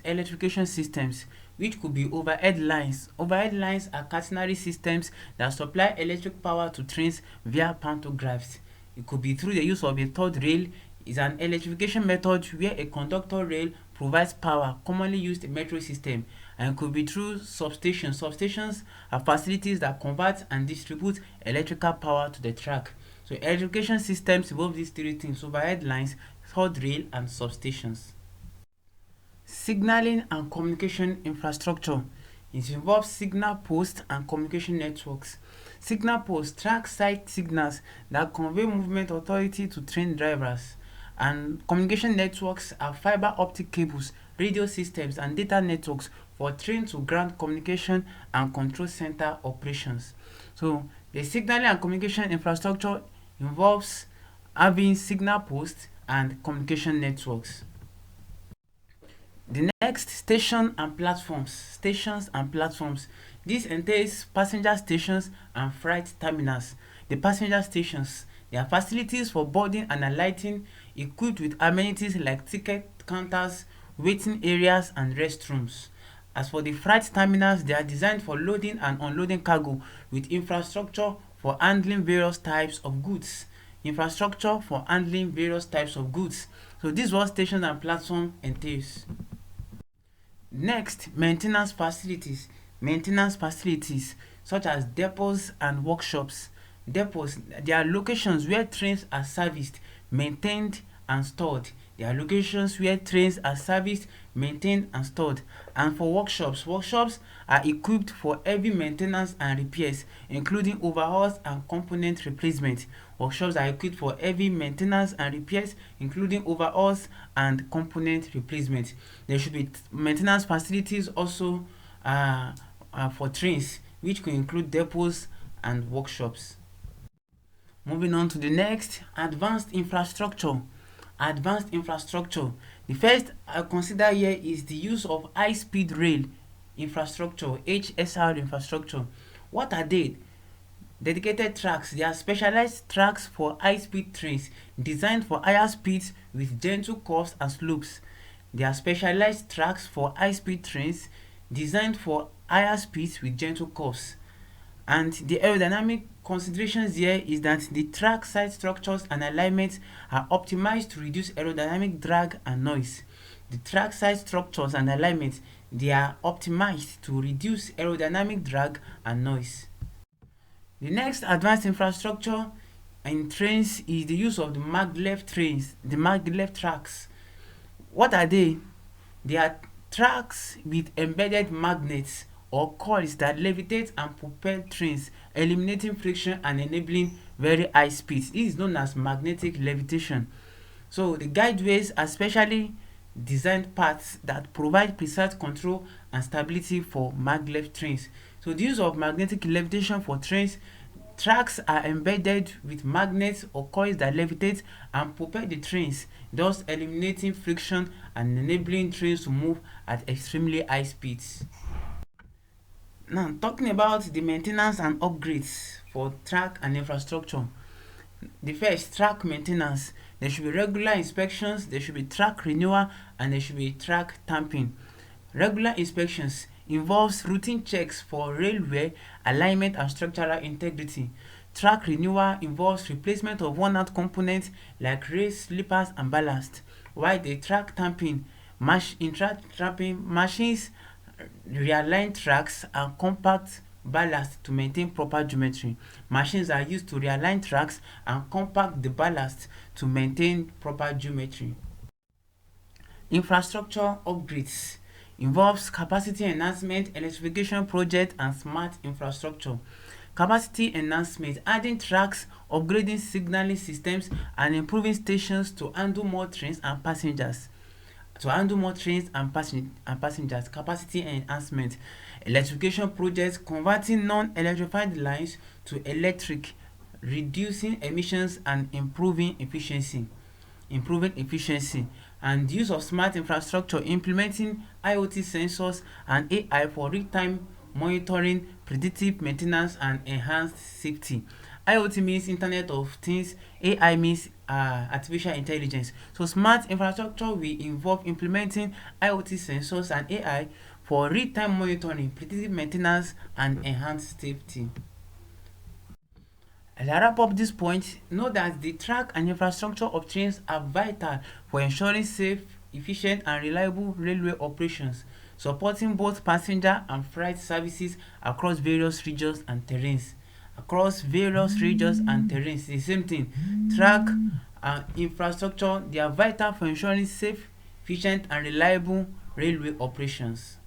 which could be overhead lines. Overhead lines are catenary systems that supply electric power to trains via pantographs. It could be through the use of a third rail. Is an electrification method where a conductor rail provides power, commonly used in metro system, and it could be through substations. Substations are facilities that convert and distribute electrical power to the track. So electrification systems involve these three things: overhead lines, third rail, and substations. Signaling and communication infrastructure. It involves signal posts and communication networks. Signal posts track site signals that convey movement authority to train drivers. And communication networks are fiber optic cables, radio systems, and data networks for train to ground communication and control center operations. So the signaling and communication infrastructure involves having signal posts and communication networks. The next, stations and platforms. This entails passenger stations and freight terminals. The passenger stations, they are facilities for boarding and alighting, equipped with amenities like ticket counters, waiting areas, and restrooms. As for the freight terminals, they are designed for loading and unloading cargo with infrastructure for handling various types of goods. So this is what station and platform entails. Next, maintenance facilities such as depots and workshops. Depots, they are locations where trains are serviced, maintained, and stored. And for workshops are equipped for heavy maintenance and repairs, including overhauls and component replacement. There should be maintenance facilities also for trains, which could include depots and workshops. Moving on to the next, advanced infrastructure. The first I consider here is the use of high-speed rail infrastructure, HSR infrastructure. What are they? Dedicated tracks. They are specialized tracks for high-speed trains designed for higher speeds with gentle curves and slopes. They are specialized tracks for high-speed trains designed for higher speeds with gentle curves. And the aerodynamic considerations here is that the track side structures and alignments are optimized to reduce aerodynamic drag and noise. The track side structures and alignments, they are optimized to reduce aerodynamic drag and noise. The next advanced infrastructure in trains is the use of the maglev tracks. What are they? They are tracks with embedded magnets or coils that levitate and propel trains, eliminating friction and enabling very high speeds. This is known as magnetic levitation. So the guideways are specially designed paths that provide precise control and stability for maglev trains. So the use of magnetic levitation for trains. Tracks are embedded with magnets or coils that levitate and propel the trains, thus eliminating friction and enabling trains to move at extremely high speeds. Now, talking about the maintenance and upgrades for track and infrastructure. The first, track maintenance. There should be regular inspections, there should be track renewal, and there should be track tamping. Regular inspections involves routine checks for railway alignment and structural integrity. Track renewal involves replacement of worn-out components like rails, slippers, and ballast. While the track tamping, in track tamping, machines realign tracks and compact ballast to maintain proper geometry. Machines are used to realign tracks and compact the ballast to maintain proper geometry. Infrastructure upgrades involves capacity enhancement, electrification project, and smart infrastructure. Capacity enhancement, adding tracks, upgrading signaling systems, and improving stations to handle more trains and passengers. Passengers. Capacity enhancement, electrification projects, converting non-electrified lines to electric, reducing emissions and improving efficiency. And use of smart infrastructure, implementing IoT sensors and AI for real-time monitoring, predictive maintenance, and enhanced safety. IoT means Internet of Things, AI means artificial intelligence. So smart infrastructure will involve implementing IoT sensors and AI for real-time monitoring, predictive maintenance, and enhanced safety. As I wrap up this point, know that the track and infrastructure of trains are vital for ensuring safe, efficient, and reliable railway operations, supporting both passenger and freight services across various regions and terrains. The same thing. Track and infrastructure, they are vital for ensuring safe, efficient, and reliable railway operations.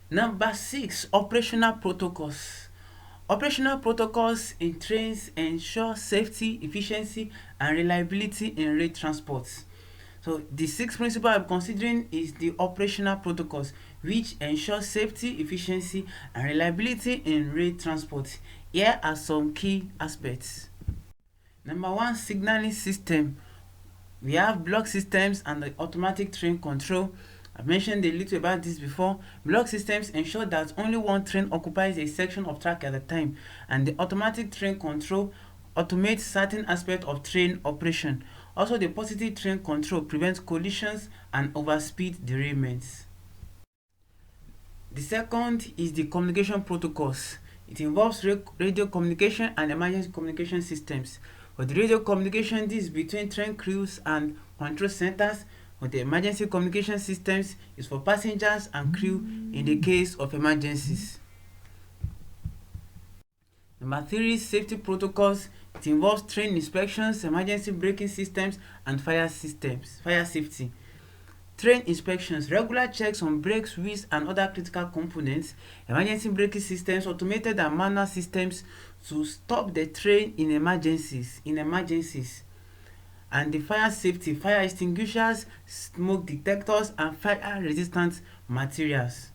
Number 6, operational protocols. Operational protocols in trains ensure safety, efficiency, and reliability in rail transport. So the sixth principle I'm considering is the operational protocols, which ensure safety, efficiency, and reliability in rail transport. Here are some key aspects. Number 1, signaling system. We have block systems and the automatic train control. I've mentioned a little about this before. Block systems ensure that only one train occupies a section of track at a time, and the automatic train control automates certain aspects of train operation. Also, the positive train control prevents collisions and overspeed derailments. The second is the communication protocols. It involves radio communication and emergency communication systems. For the radio communication, this is between train crews and control centers. For the emergency communication systems, is for passengers and crew in the case of emergencies. Number 3, safety protocols. It involves train inspections, emergency braking systems, and fire safety. Train inspections, regular checks on brakes, wheels, and other critical components. Emergency braking systems, automated and manual systems to stop the train in emergencies. And the fire safety, fire extinguishers, smoke detectors, and fire resistant materials.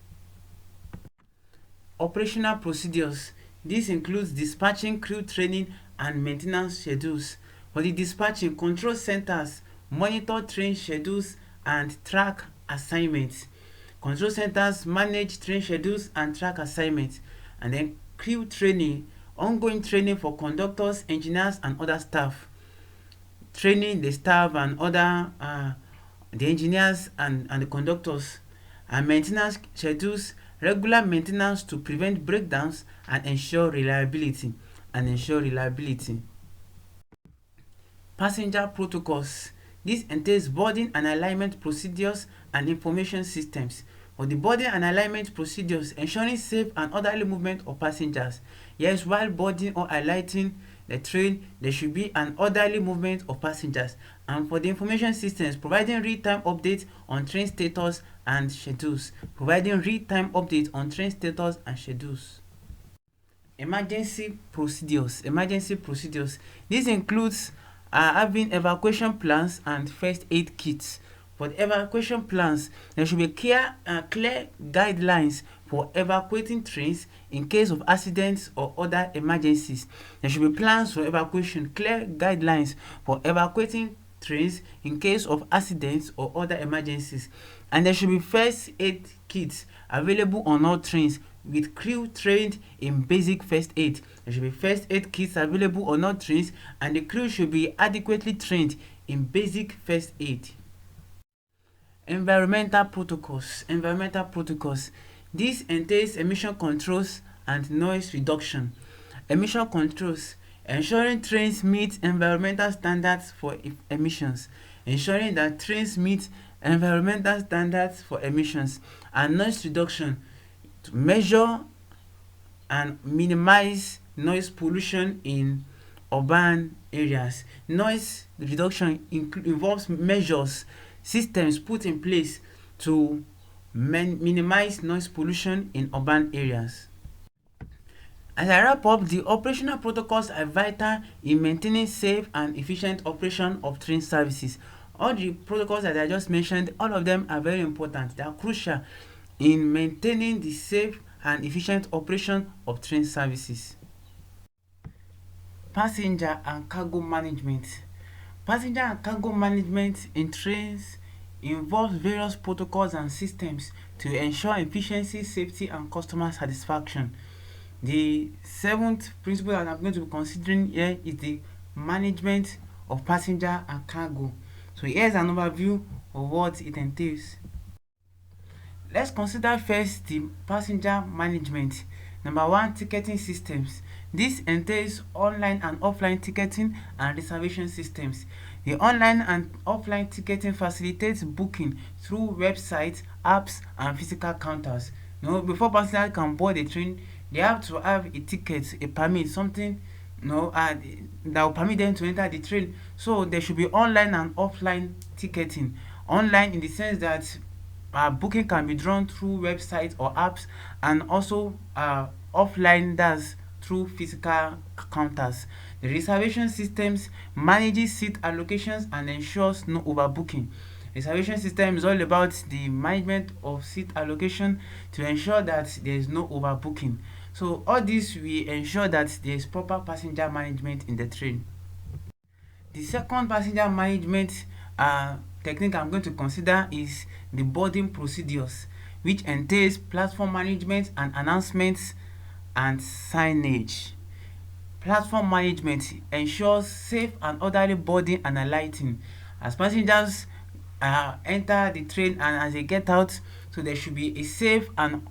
Operational procedures. This includes dispatching, crew training, and maintenance schedules. For the dispatching, control centers monitor train schedules and track assignments. Control centers manage train schedules and track assignments. And then crew training, ongoing training for conductors, engineers, and other staff. Training the staff and other the engineers and the conductors. And maintenance schedules, regular maintenance to prevent breakdowns and ensure reliability. Passenger protocols. This entails boarding and alignment procedures and information systems. For the boarding and alignment procedures, ensuring safe and orderly movement of passengers. Yes, while boarding or alighting the train, there should be an orderly movement of passengers. And for the information systems, providing real-time updates on train status and schedules. Emergency procedures. This includes having evacuation plans and first aid kits For the evacuation plans, there should be clear guidelines for evacuating trains in case of accidents or other emergencies. There should be plans for evacuation, clear guidelines for evacuating trains in case of accidents or other emergencies. And there should be first aid kits available on all trains with crew trained in basic first aid. There should be first aid kits available on all trains, and the crew should be adequately trained in basic first aid. Environmental protocols. This entails emission controls and noise reduction. Emission controls: ensuring trains meet environmental standards for emissions. Ensuring that trains meet environmental standards for emissions. And noise reduction: to measure and minimize noise pollution in urban areas. Noise reduction involves measures, systems put in place to minimize noise pollution in urban areas. As I wrap up, the operational protocols are vital in maintaining safe and efficient operation of train services. All the protocols that I just mentioned, all of them are very important. They are crucial in maintaining the safe and efficient operation of train services. Passenger and cargo management. Passenger and cargo management in trains involves various protocols and systems to ensure efficiency, safety, and customer satisfaction. The seventh principle that I'm going to be considering here is the management of passenger and cargo. So here's an overview of what it entails. Let's consider first the passenger management. Number one, ticketing systems. This entails online and offline ticketing and reservation systems. The online and offline ticketing facilitates booking through websites, apps, and physical counters. Before passengers can board a train, they have to have a ticket, a permit, something that will permit them to enter the train. So there should be online and offline ticketing. Online in the sense that booking can be drawn through websites or apps, and also offline, that's through physical counters. The reservation systems manages seat allocations and ensures no overbooking. Reservation system is all about the management of seat allocation to ensure that there is no overbooking. So all this will ensure that there is proper passenger management in the train. The second passenger management technique I'm going to consider is the boarding procedures, which entails platform management and announcements and signage. Platform management ensures safe and orderly boarding and alighting. As passengers enter the train and as they get out, so there should be safe and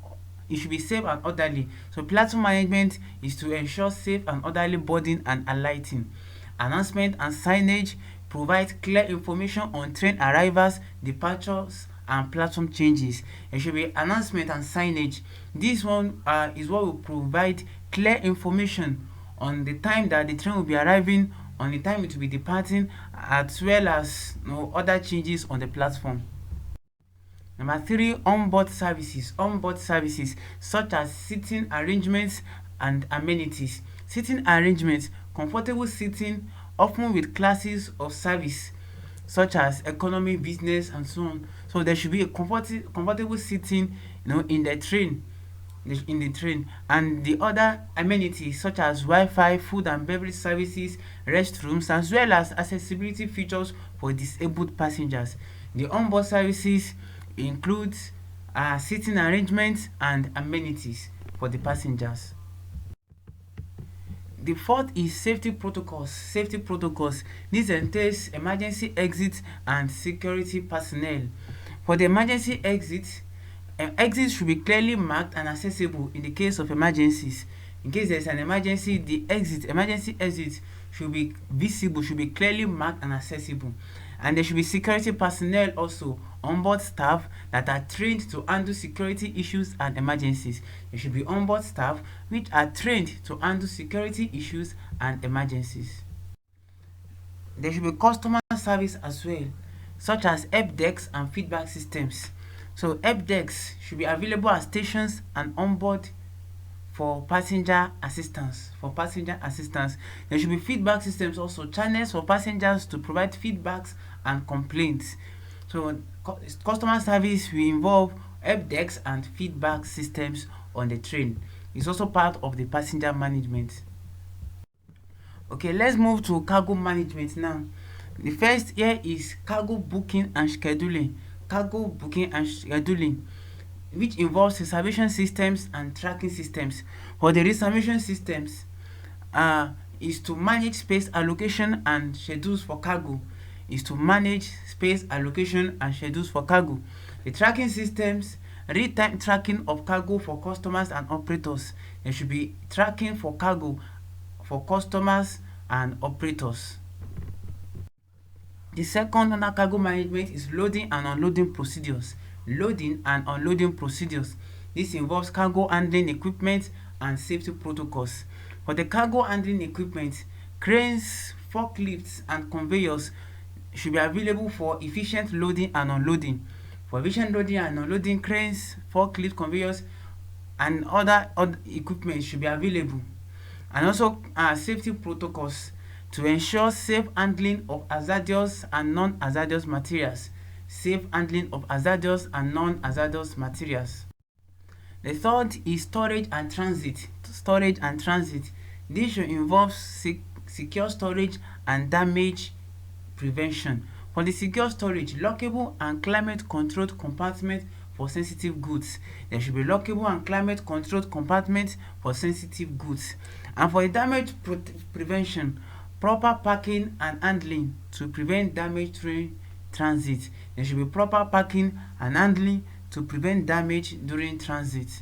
orderly. So platform management is to ensure safe and orderly boarding and alighting. Announcement and signage provide clear information on train arrivals, departures, and platform changes. There should be announcement and signage. This one is what will provide clear information on the time that the train will be arriving, on the time it will be departing, as well as other changes on the platform. Number three, onboard services. Onboard services such as seating arrangements and amenities. Seating arrangements: comfortable seating, often with classes of service such as economy, business, and so on. So there should be a comfortable seating, in the train. And the other amenities such as Wi-Fi, food and beverage services, restrooms, as well as accessibility features for disabled passengers. The onboard services includes seating arrangements and amenities for the passengers. The fourth is safety protocols. This entails emergency exits and security personnel. For the emergency exits should be clearly marked and accessible in the case of emergencies. In case there is an emergency, the emergency exit should be visible, should be clearly marked and accessible. And there should be security personnel also, onboard staff that are trained to handle security issues and emergencies. There should be onboard staff which are trained to handle security issues and emergencies. There should be customer service as well, such as help desks and feedback systems. So help desks should be available at stations and onboard for passenger assistance. There should be feedback systems also, channels for passengers to provide feedbacks and complaints. So So customer service will involve help desks and feedback systems on the train. It's also part of the passenger management. Okay, let's move to cargo management now. The first here is cargo booking and scheduling. Cargo booking and scheduling, which involves reservation systems and tracking systems. For the reservation systems, is to manage space allocation and schedules for cargo. Is to manage space allocation and schedules for cargo. The tracking systems, real-time tracking of cargo for customers and operators. There should be tracking for cargo for customers and operators. The second under cargo management is loading and unloading procedures. Loading and unloading procedures. This involves cargo handling equipment and safety protocols. For the cargo handling equipment, cranes, forklifts, and conveyors should be available for efficient loading and unloading. For efficient loading and unloading, cranes, forklift, conveyors, and other equipment should be available. And also safety protocols to ensure safe handling of hazardous and non-hazardous materials. Safe handling of hazardous and non-hazardous materials. The third is storage and transit. Storage and transit. This should involve secure storage and damage prevention. For the secure storage, lockable and climate controlled compartment for sensitive goods. There should be lockable and climate controlled compartments for sensitive goods. And for the damage prevention, proper packing and handling to prevent damage during transit. There should be proper packing and handling to prevent damage during transit.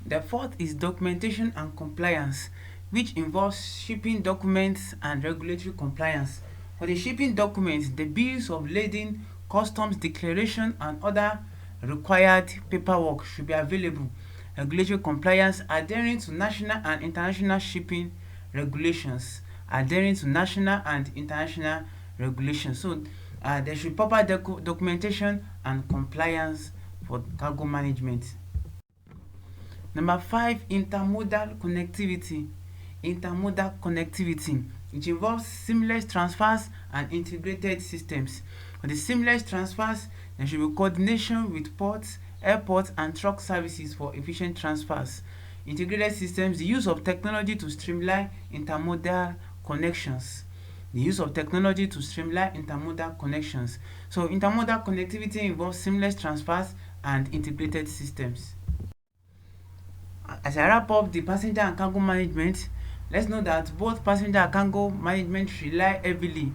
The fourth is documentation and compliance, which involves shipping documents and regulatory compliance. For the shipping documents, the bills of lading, customs declaration, and other required paperwork should be available. Regulatory compliance, adhering to national and international shipping regulations. Adhering to national and international regulations. So there should be proper documentation and compliance for cargo management. Number 5, intermodal connectivity. Intermodal connectivity, which involves seamless transfers and integrated systems. For the seamless transfers, there should be coordination with ports, airports, and truck services for efficient transfers. Integrated systems, the use of technology to streamline intermodal connections. The use of technology to streamline intermodal connections. So intermodal connectivity involves seamless transfers and integrated systems. As I wrap up the passenger and cargo management, let's know that both passenger and cargo management rely heavily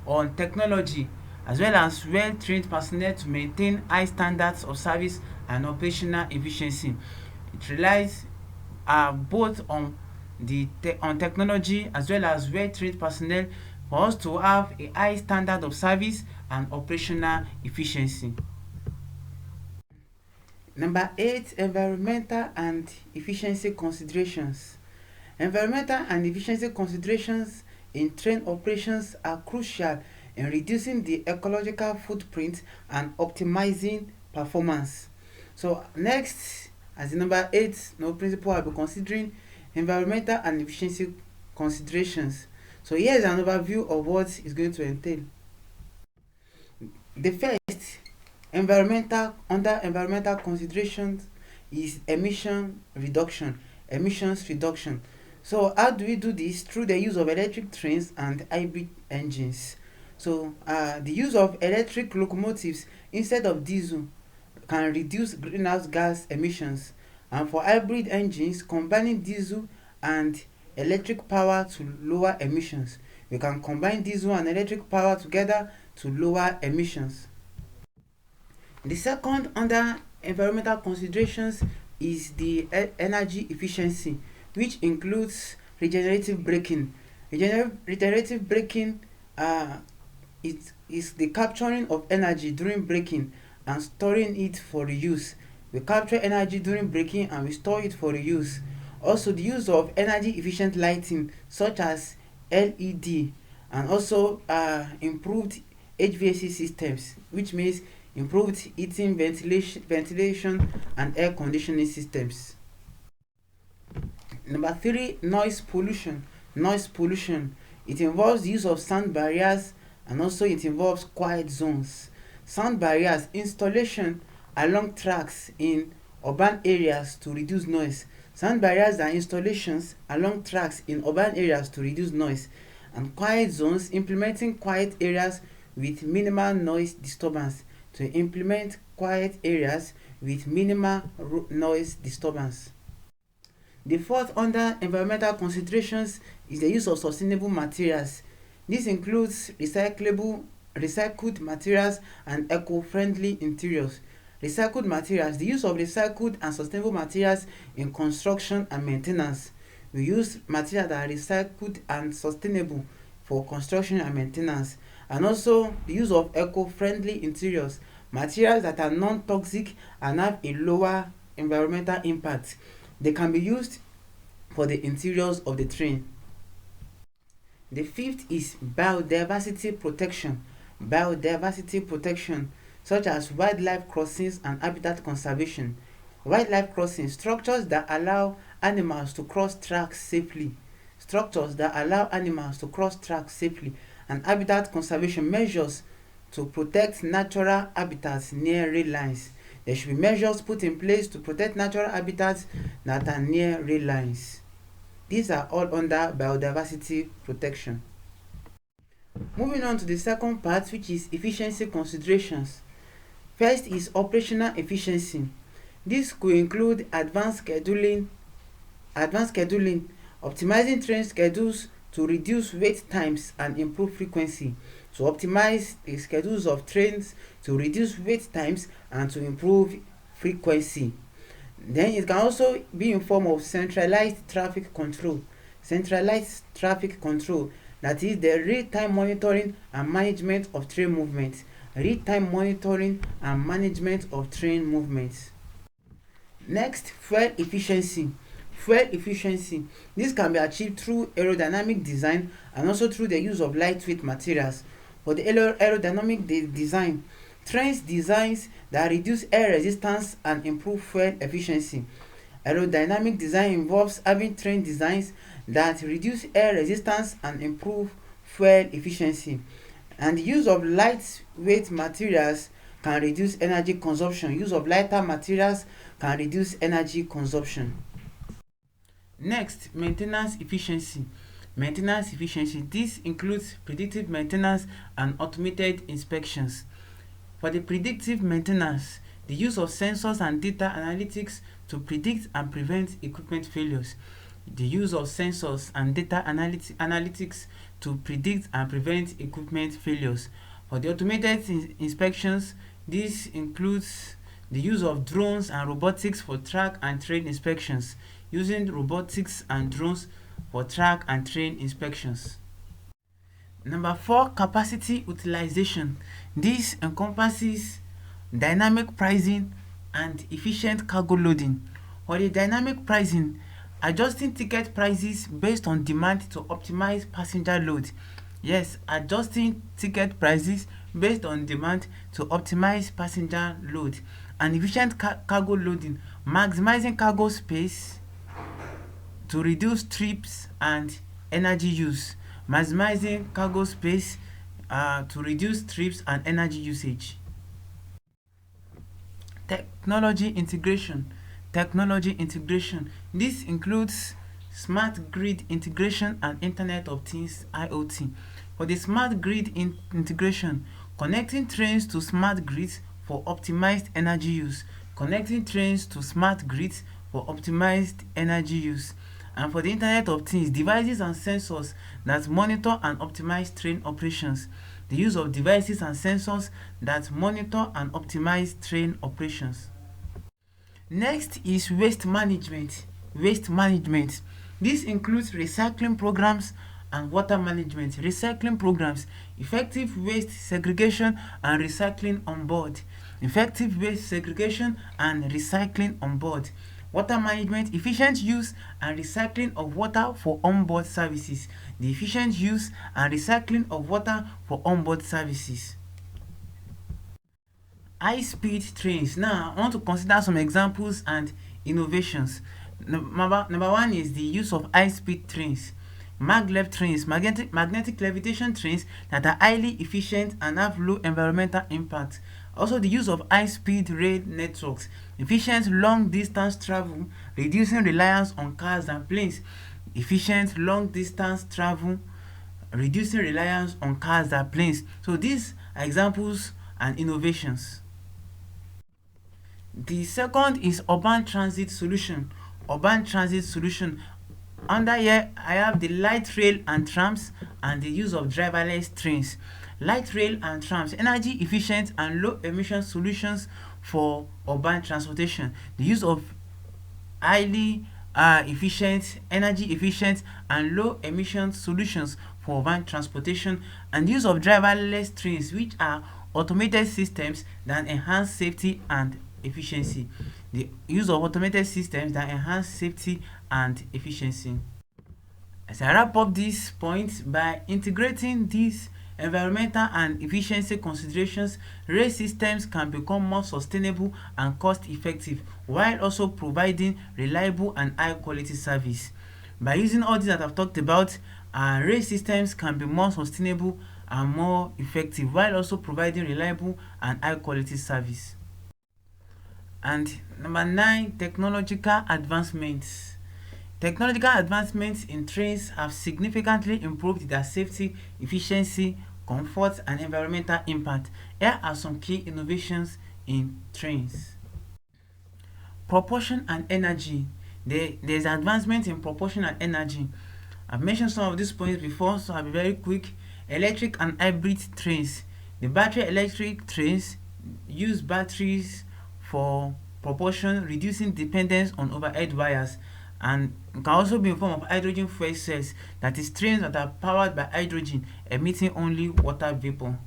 on technology as well as well-trained personnel to maintain high standards of service and operational efficiency. It relies both on technology as well as well-trained personnel for us to have a high standard of service and operational efficiency. Number 8, environmental and efficiency considerations. Environmental and efficiency considerations in train operations are crucial in reducing the ecological footprint and optimizing performance. So next, as the number 8 principle, I'll be considering environmental and efficiency considerations. So here's an overview of what it's going to entail. The first, under environmental considerations is emissions reduction. So how do we do this? Through the use of electric trains and hybrid engines. So the use of electric locomotives instead of diesel can reduce greenhouse gas emissions, and for hybrid engines, combining diesel and electric power to lower emissions. We can combine diesel and electric power together to lower emissions. The second under environmental considerations is the energy efficiency, which includes regenerative braking. Regenerative braking is the capturing of energy during braking and storing it for reuse. We capture energy during braking and we store it for reuse. Also, the use of energy efficient lighting such as LED, and also improved HVAC systems, which means improved heating, ventilation and air conditioning systems. Number 3, noise pollution. It involves the use of sound barriers and also it involves quiet zones. Sound barriers installation along tracks in urban areas to reduce noise. Sound barriers are installations along tracks in urban areas to reduce noise. And quiet zones, implementing quiet areas with minimal noise disturbance. To implement quiet areas with minimal noise disturbance. The fourth under environmental considerations is the use of sustainable materials. This includes recycled materials and eco-friendly interiors. Recycled materials. The use of recycled and sustainable materials in construction and maintenance. We use materials that are recycled and sustainable for construction and maintenance. And also the use of eco-friendly interiors. Materials that are non-toxic and have a lower environmental impact. They can be used for the interiors of the train. The fifth is biodiversity protection. Biodiversity protection, such as wildlife crossings and habitat conservation. Wildlife crossings, structures that allow animals to cross tracks safely. Structures that allow animals to cross tracks safely. And habitat conservation, measures to protect natural habitats near rail lines. There should be measures put in place to protect natural habitats that are near rail lines. These are all under biodiversity protection. Moving on to the second part, which is efficiency considerations. First is operational efficiency. This could include advanced scheduling, optimizing train schedules to reduce wait times and improve frequency. To optimize the schedules of trains to reduce wait times and to improve frequency. Then it can also be in form of centralized traffic control. Centralized traffic control, that is the real-time monitoring and management of train movements. Real-time monitoring and management of train movements. Next, fuel efficiency. Fuel efficiency. This can be achieved through aerodynamic design and also through the use of lightweight materials. For the aerodynamic design, trains designs that reduce air resistance and improve fuel efficiency. Aerodynamic design involves having train designs that reduce air resistance and improve fuel efficiency. And the use of lightweight materials can reduce energy consumption. Use of lighter materials can reduce energy consumption. Next, maintenance efficiency. Maintenance efficiency. This includes predictive maintenance and automated inspections. For the predictive maintenance, the use of sensors and data analytics to predict and prevent equipment failures. The use of sensors and data analytics to predict and prevent equipment failures. For the automated inspections, this includes the use of drones and robotics for track and train inspections. Using robotics and drones for track and train inspections. Number 4, capacity utilization. This encompasses dynamic pricing and efficient cargo loading. For the dynamic pricing, adjusting ticket prices based on demand to optimize passenger load. Yes, adjusting ticket prices based on demand to optimize passenger load. And efficient cargo loading, maximizing cargo space to reduce trips and energy use. Maximizing cargo space to reduce trips and energy usage. Technology integration. Technology integration. This includes smart grid integration and Internet of Things (IoT). For the smart grid integration, connecting trains to smart grids for optimized energy use. Connecting trains to smart grids for optimized energy use. And for the Internet of Things, devices and sensors that monitor and optimize train operations. The use of devices and sensors that monitor and optimize train operations. Next is waste management. Waste management. This includes recycling programs and water management. Recycling programs, effective waste segregation and recycling on board. Effective waste segregation and recycling on board. Water management, efficient use and recycling of water for onboard services. The efficient use and recycling of water for onboard services. High-speed trains. Now, I want to consider some examples and innovations. Number one is the use of high-speed trains. maglev trains, magnetic levitation trains that are highly efficient and have low environmental impact. Also, the use of high-speed rail networks, efficient long-distance travel, reducing reliance on cars and planes. Efficient long-distance travel, reducing reliance on cars and planes. So these are examples and innovations. The second is urban transit solution. Urban transit solution. Under here, I have the light rail and trams and the use of driverless trains. Light rail and trams, energy efficient and low emission solutions for urban transportation. The use of highly efficient, energy efficient and low emission solutions for urban transportation, and use of driverless trains, which are automated systems that enhance safety and efficiency. The use of automated systems that enhance safety and efficiency. As I wrap up this point, by integrating these environmental and efficiency considerations, rail systems can become more sustainable and cost effective while also providing reliable and high quality service. By using all these that I've talked about, rail systems can be more sustainable and more effective while also providing reliable and high quality service. And number 9, technological advancements. Technological advancements in trains have significantly improved their safety, efficiency, comfort, and environmental impact. Here are some key innovations in trains. Propulsion and energy. There's advancement in propulsion and energy. I've mentioned some of these points before, so I'll be very quick. Electric and hybrid trains. The battery electric trains use batteries for propulsion, reducing dependence on overhead wires, and it can also be in form of hydrogen fuel cells, that is trains that are powered by hydrogen emitting only water vapor.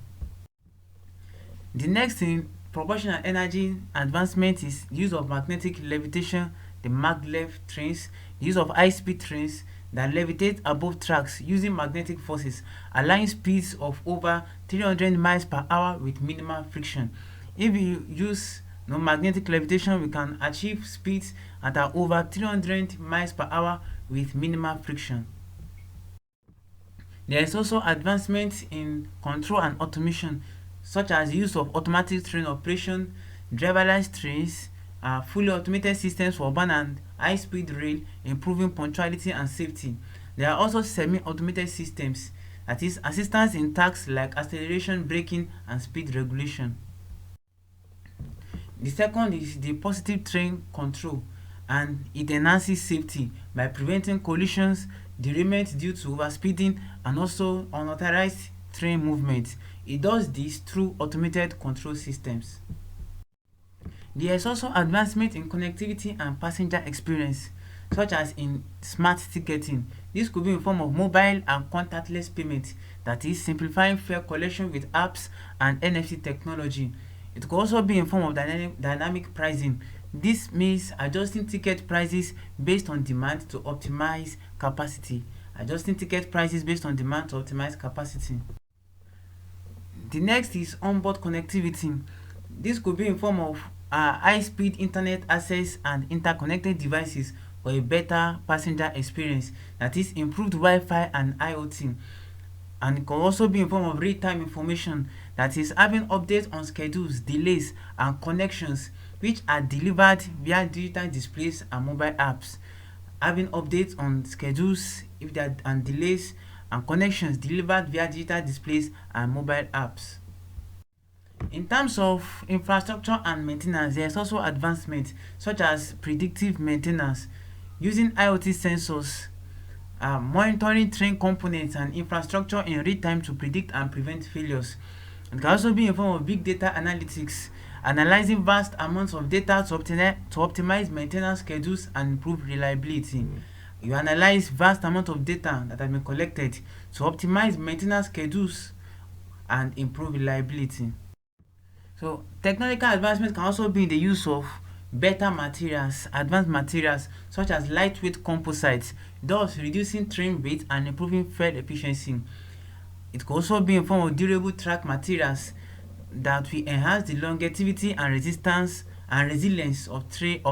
The next thing, propulsion and energy advancement, is use of magnetic levitation, the maglev trains, the use of high-speed trains that levitate above tracks using magnetic forces, allowing speeds of over 300 miles per hour with minimal friction. If you use magnetic levitation, we can achieve speeds that are over 300 miles per hour with minimal friction. There is also advancement in control and automation, such as the use of automatic train operation, driverless trains, fully automated systems for urban and high-speed rail, improving punctuality and safety. There are also semi-automated systems, that is, assistance in tasks like acceleration, braking, and speed regulation. The second is the positive train control, and it enhances safety by preventing collisions, derailment due to overspeeding, and also unauthorized train movement. It does this through automated control systems. There is also advancement in connectivity and passenger experience, such as in smart ticketing. This could be in form of mobile and contactless payment, that is, simplifying fare collection with apps and NFC technology. It could also be in form of dynamic pricing. This means adjusting ticket prices based on demand to optimize capacity. Adjusting ticket prices based on demand to optimize capacity. The next is onboard connectivity. This could be in form of high-speed internet access and interconnected devices for a better passenger experience, that is, improved Wi-Fi and IoT. And it can also be in form of real-time information, that is, having updates on schedules, delays, and connections, which are delivered via digital displays and mobile apps. Having updates on schedules and delays and connections delivered via digital displays and mobile apps. In terms of infrastructure and maintenance, there is also advancement, such as predictive maintenance, using IoT sensors, monitoring train components and infrastructure in real time to predict and prevent failures. It can also be in form of big data analytics, analyzing vast amounts of data to optimize maintenance schedules and improve reliability. You analyze vast amounts of data that have been collected to optimize maintenance schedules and improve reliability. So technological advancement can also be in the use of better materials, advanced materials such as lightweight composites, thus reducing train weight and improving fuel efficiency. It could also be in form of durable track materials that will enhance the longevity and resistance and resilience of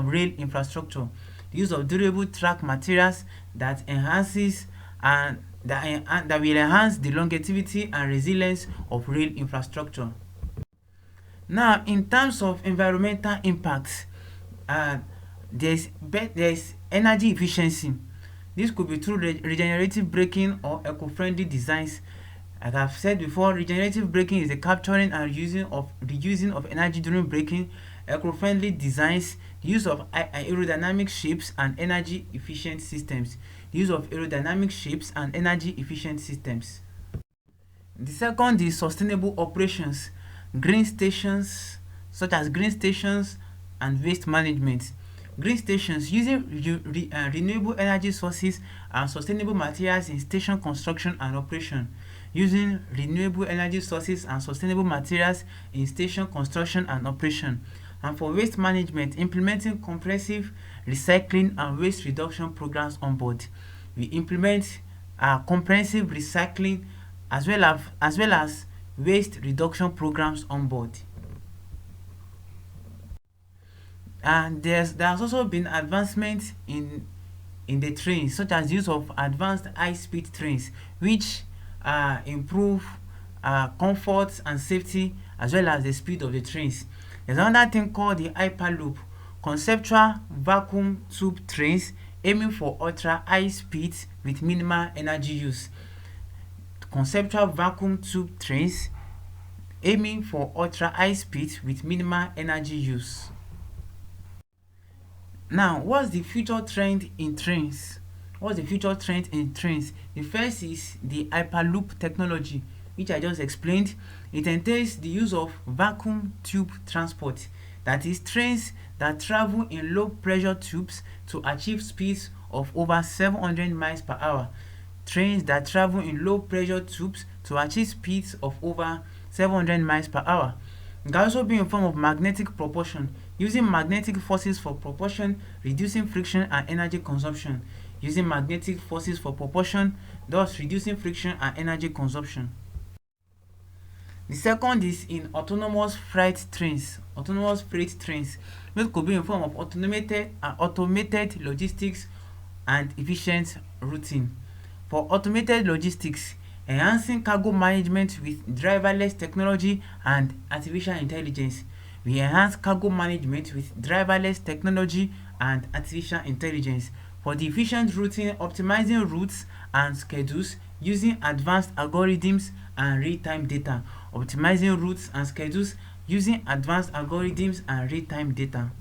rail infrastructure. The use of durable track materials that enhances and that will enhance the longevity and resilience of rail infrastructure. Now, in terms of environmental impacts, there's energy efficiency. This could be through regenerative braking or eco-friendly designs. Like I've said before, regenerative braking is the capturing and reusing of energy during braking. Eco-friendly designs, the use of aerodynamic shapes and energy efficient systems. The use of aerodynamic shapes and energy efficient systems. The second is sustainable operations, green stations, such as green stations and waste management. Green stations using renewable energy sources and sustainable materials in station construction and operation. Using renewable energy sources and sustainable materials in station construction and operation. And for waste management, implementing comprehensive recycling and waste reduction programs on board. We implement comprehensive recycling as well as waste reduction programs on board. And there has also been advancements in the trains, such as use of advanced high-speed trains, which improve comfort and safety as well as the speed of the trains. There's another thing called the hyperloop, conceptual vacuum tube trains aiming for ultra high speeds with minimal energy use. Conceptual vacuum tube trains aiming for ultra high speeds with minimal energy use. Now, what's the future trend in trains? What's the future trend in trains? The first is the hyperloop technology, which I just explained. It entails the use of vacuum tube transport, that is, trains that travel in low pressure tubes to achieve speeds of over 700 miles per hour. Trains that travel in low pressure tubes to achieve speeds of over 700 miles per hour. It can also be in form of magnetic propulsion, using magnetic forces for propulsion, reducing friction and energy consumption. Using magnetic forces for propulsion, thus reducing friction and energy consumption. The second is in autonomous freight trains. Autonomous freight trains, which could be in form of automated logistics and efficient routing. For automated logistics, enhancing cargo management with driverless technology and artificial intelligence. We enhance cargo management with driverless technology and artificial intelligence. For the efficient routing, optimizing routes and schedules using advanced algorithms and real-time data. Optimizing routes and schedules using advanced algorithms and real-time data.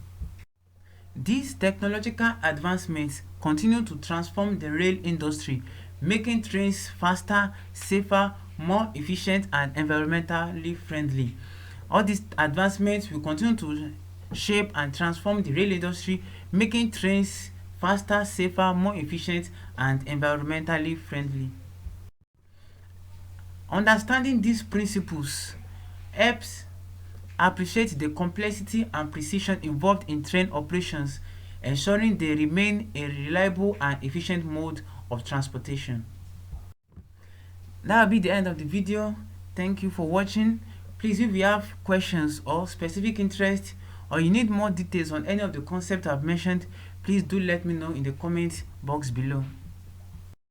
These technological advancements continue to transform the rail industry, making trains faster, safer, more efficient, and environmentally friendly. All these advancements will continue to shape and transform the rail industry, making trains faster, safer, more efficient, and environmentally friendly. Understanding these principles helps appreciate the complexity and precision involved in train operations, ensuring they remain a reliable and efficient mode of transportation. That will be the end of the video. Thank you for watching. Please, if you have questions or specific interest, or you need more details on any of the concepts I've mentioned, please do let me know in the comment box below.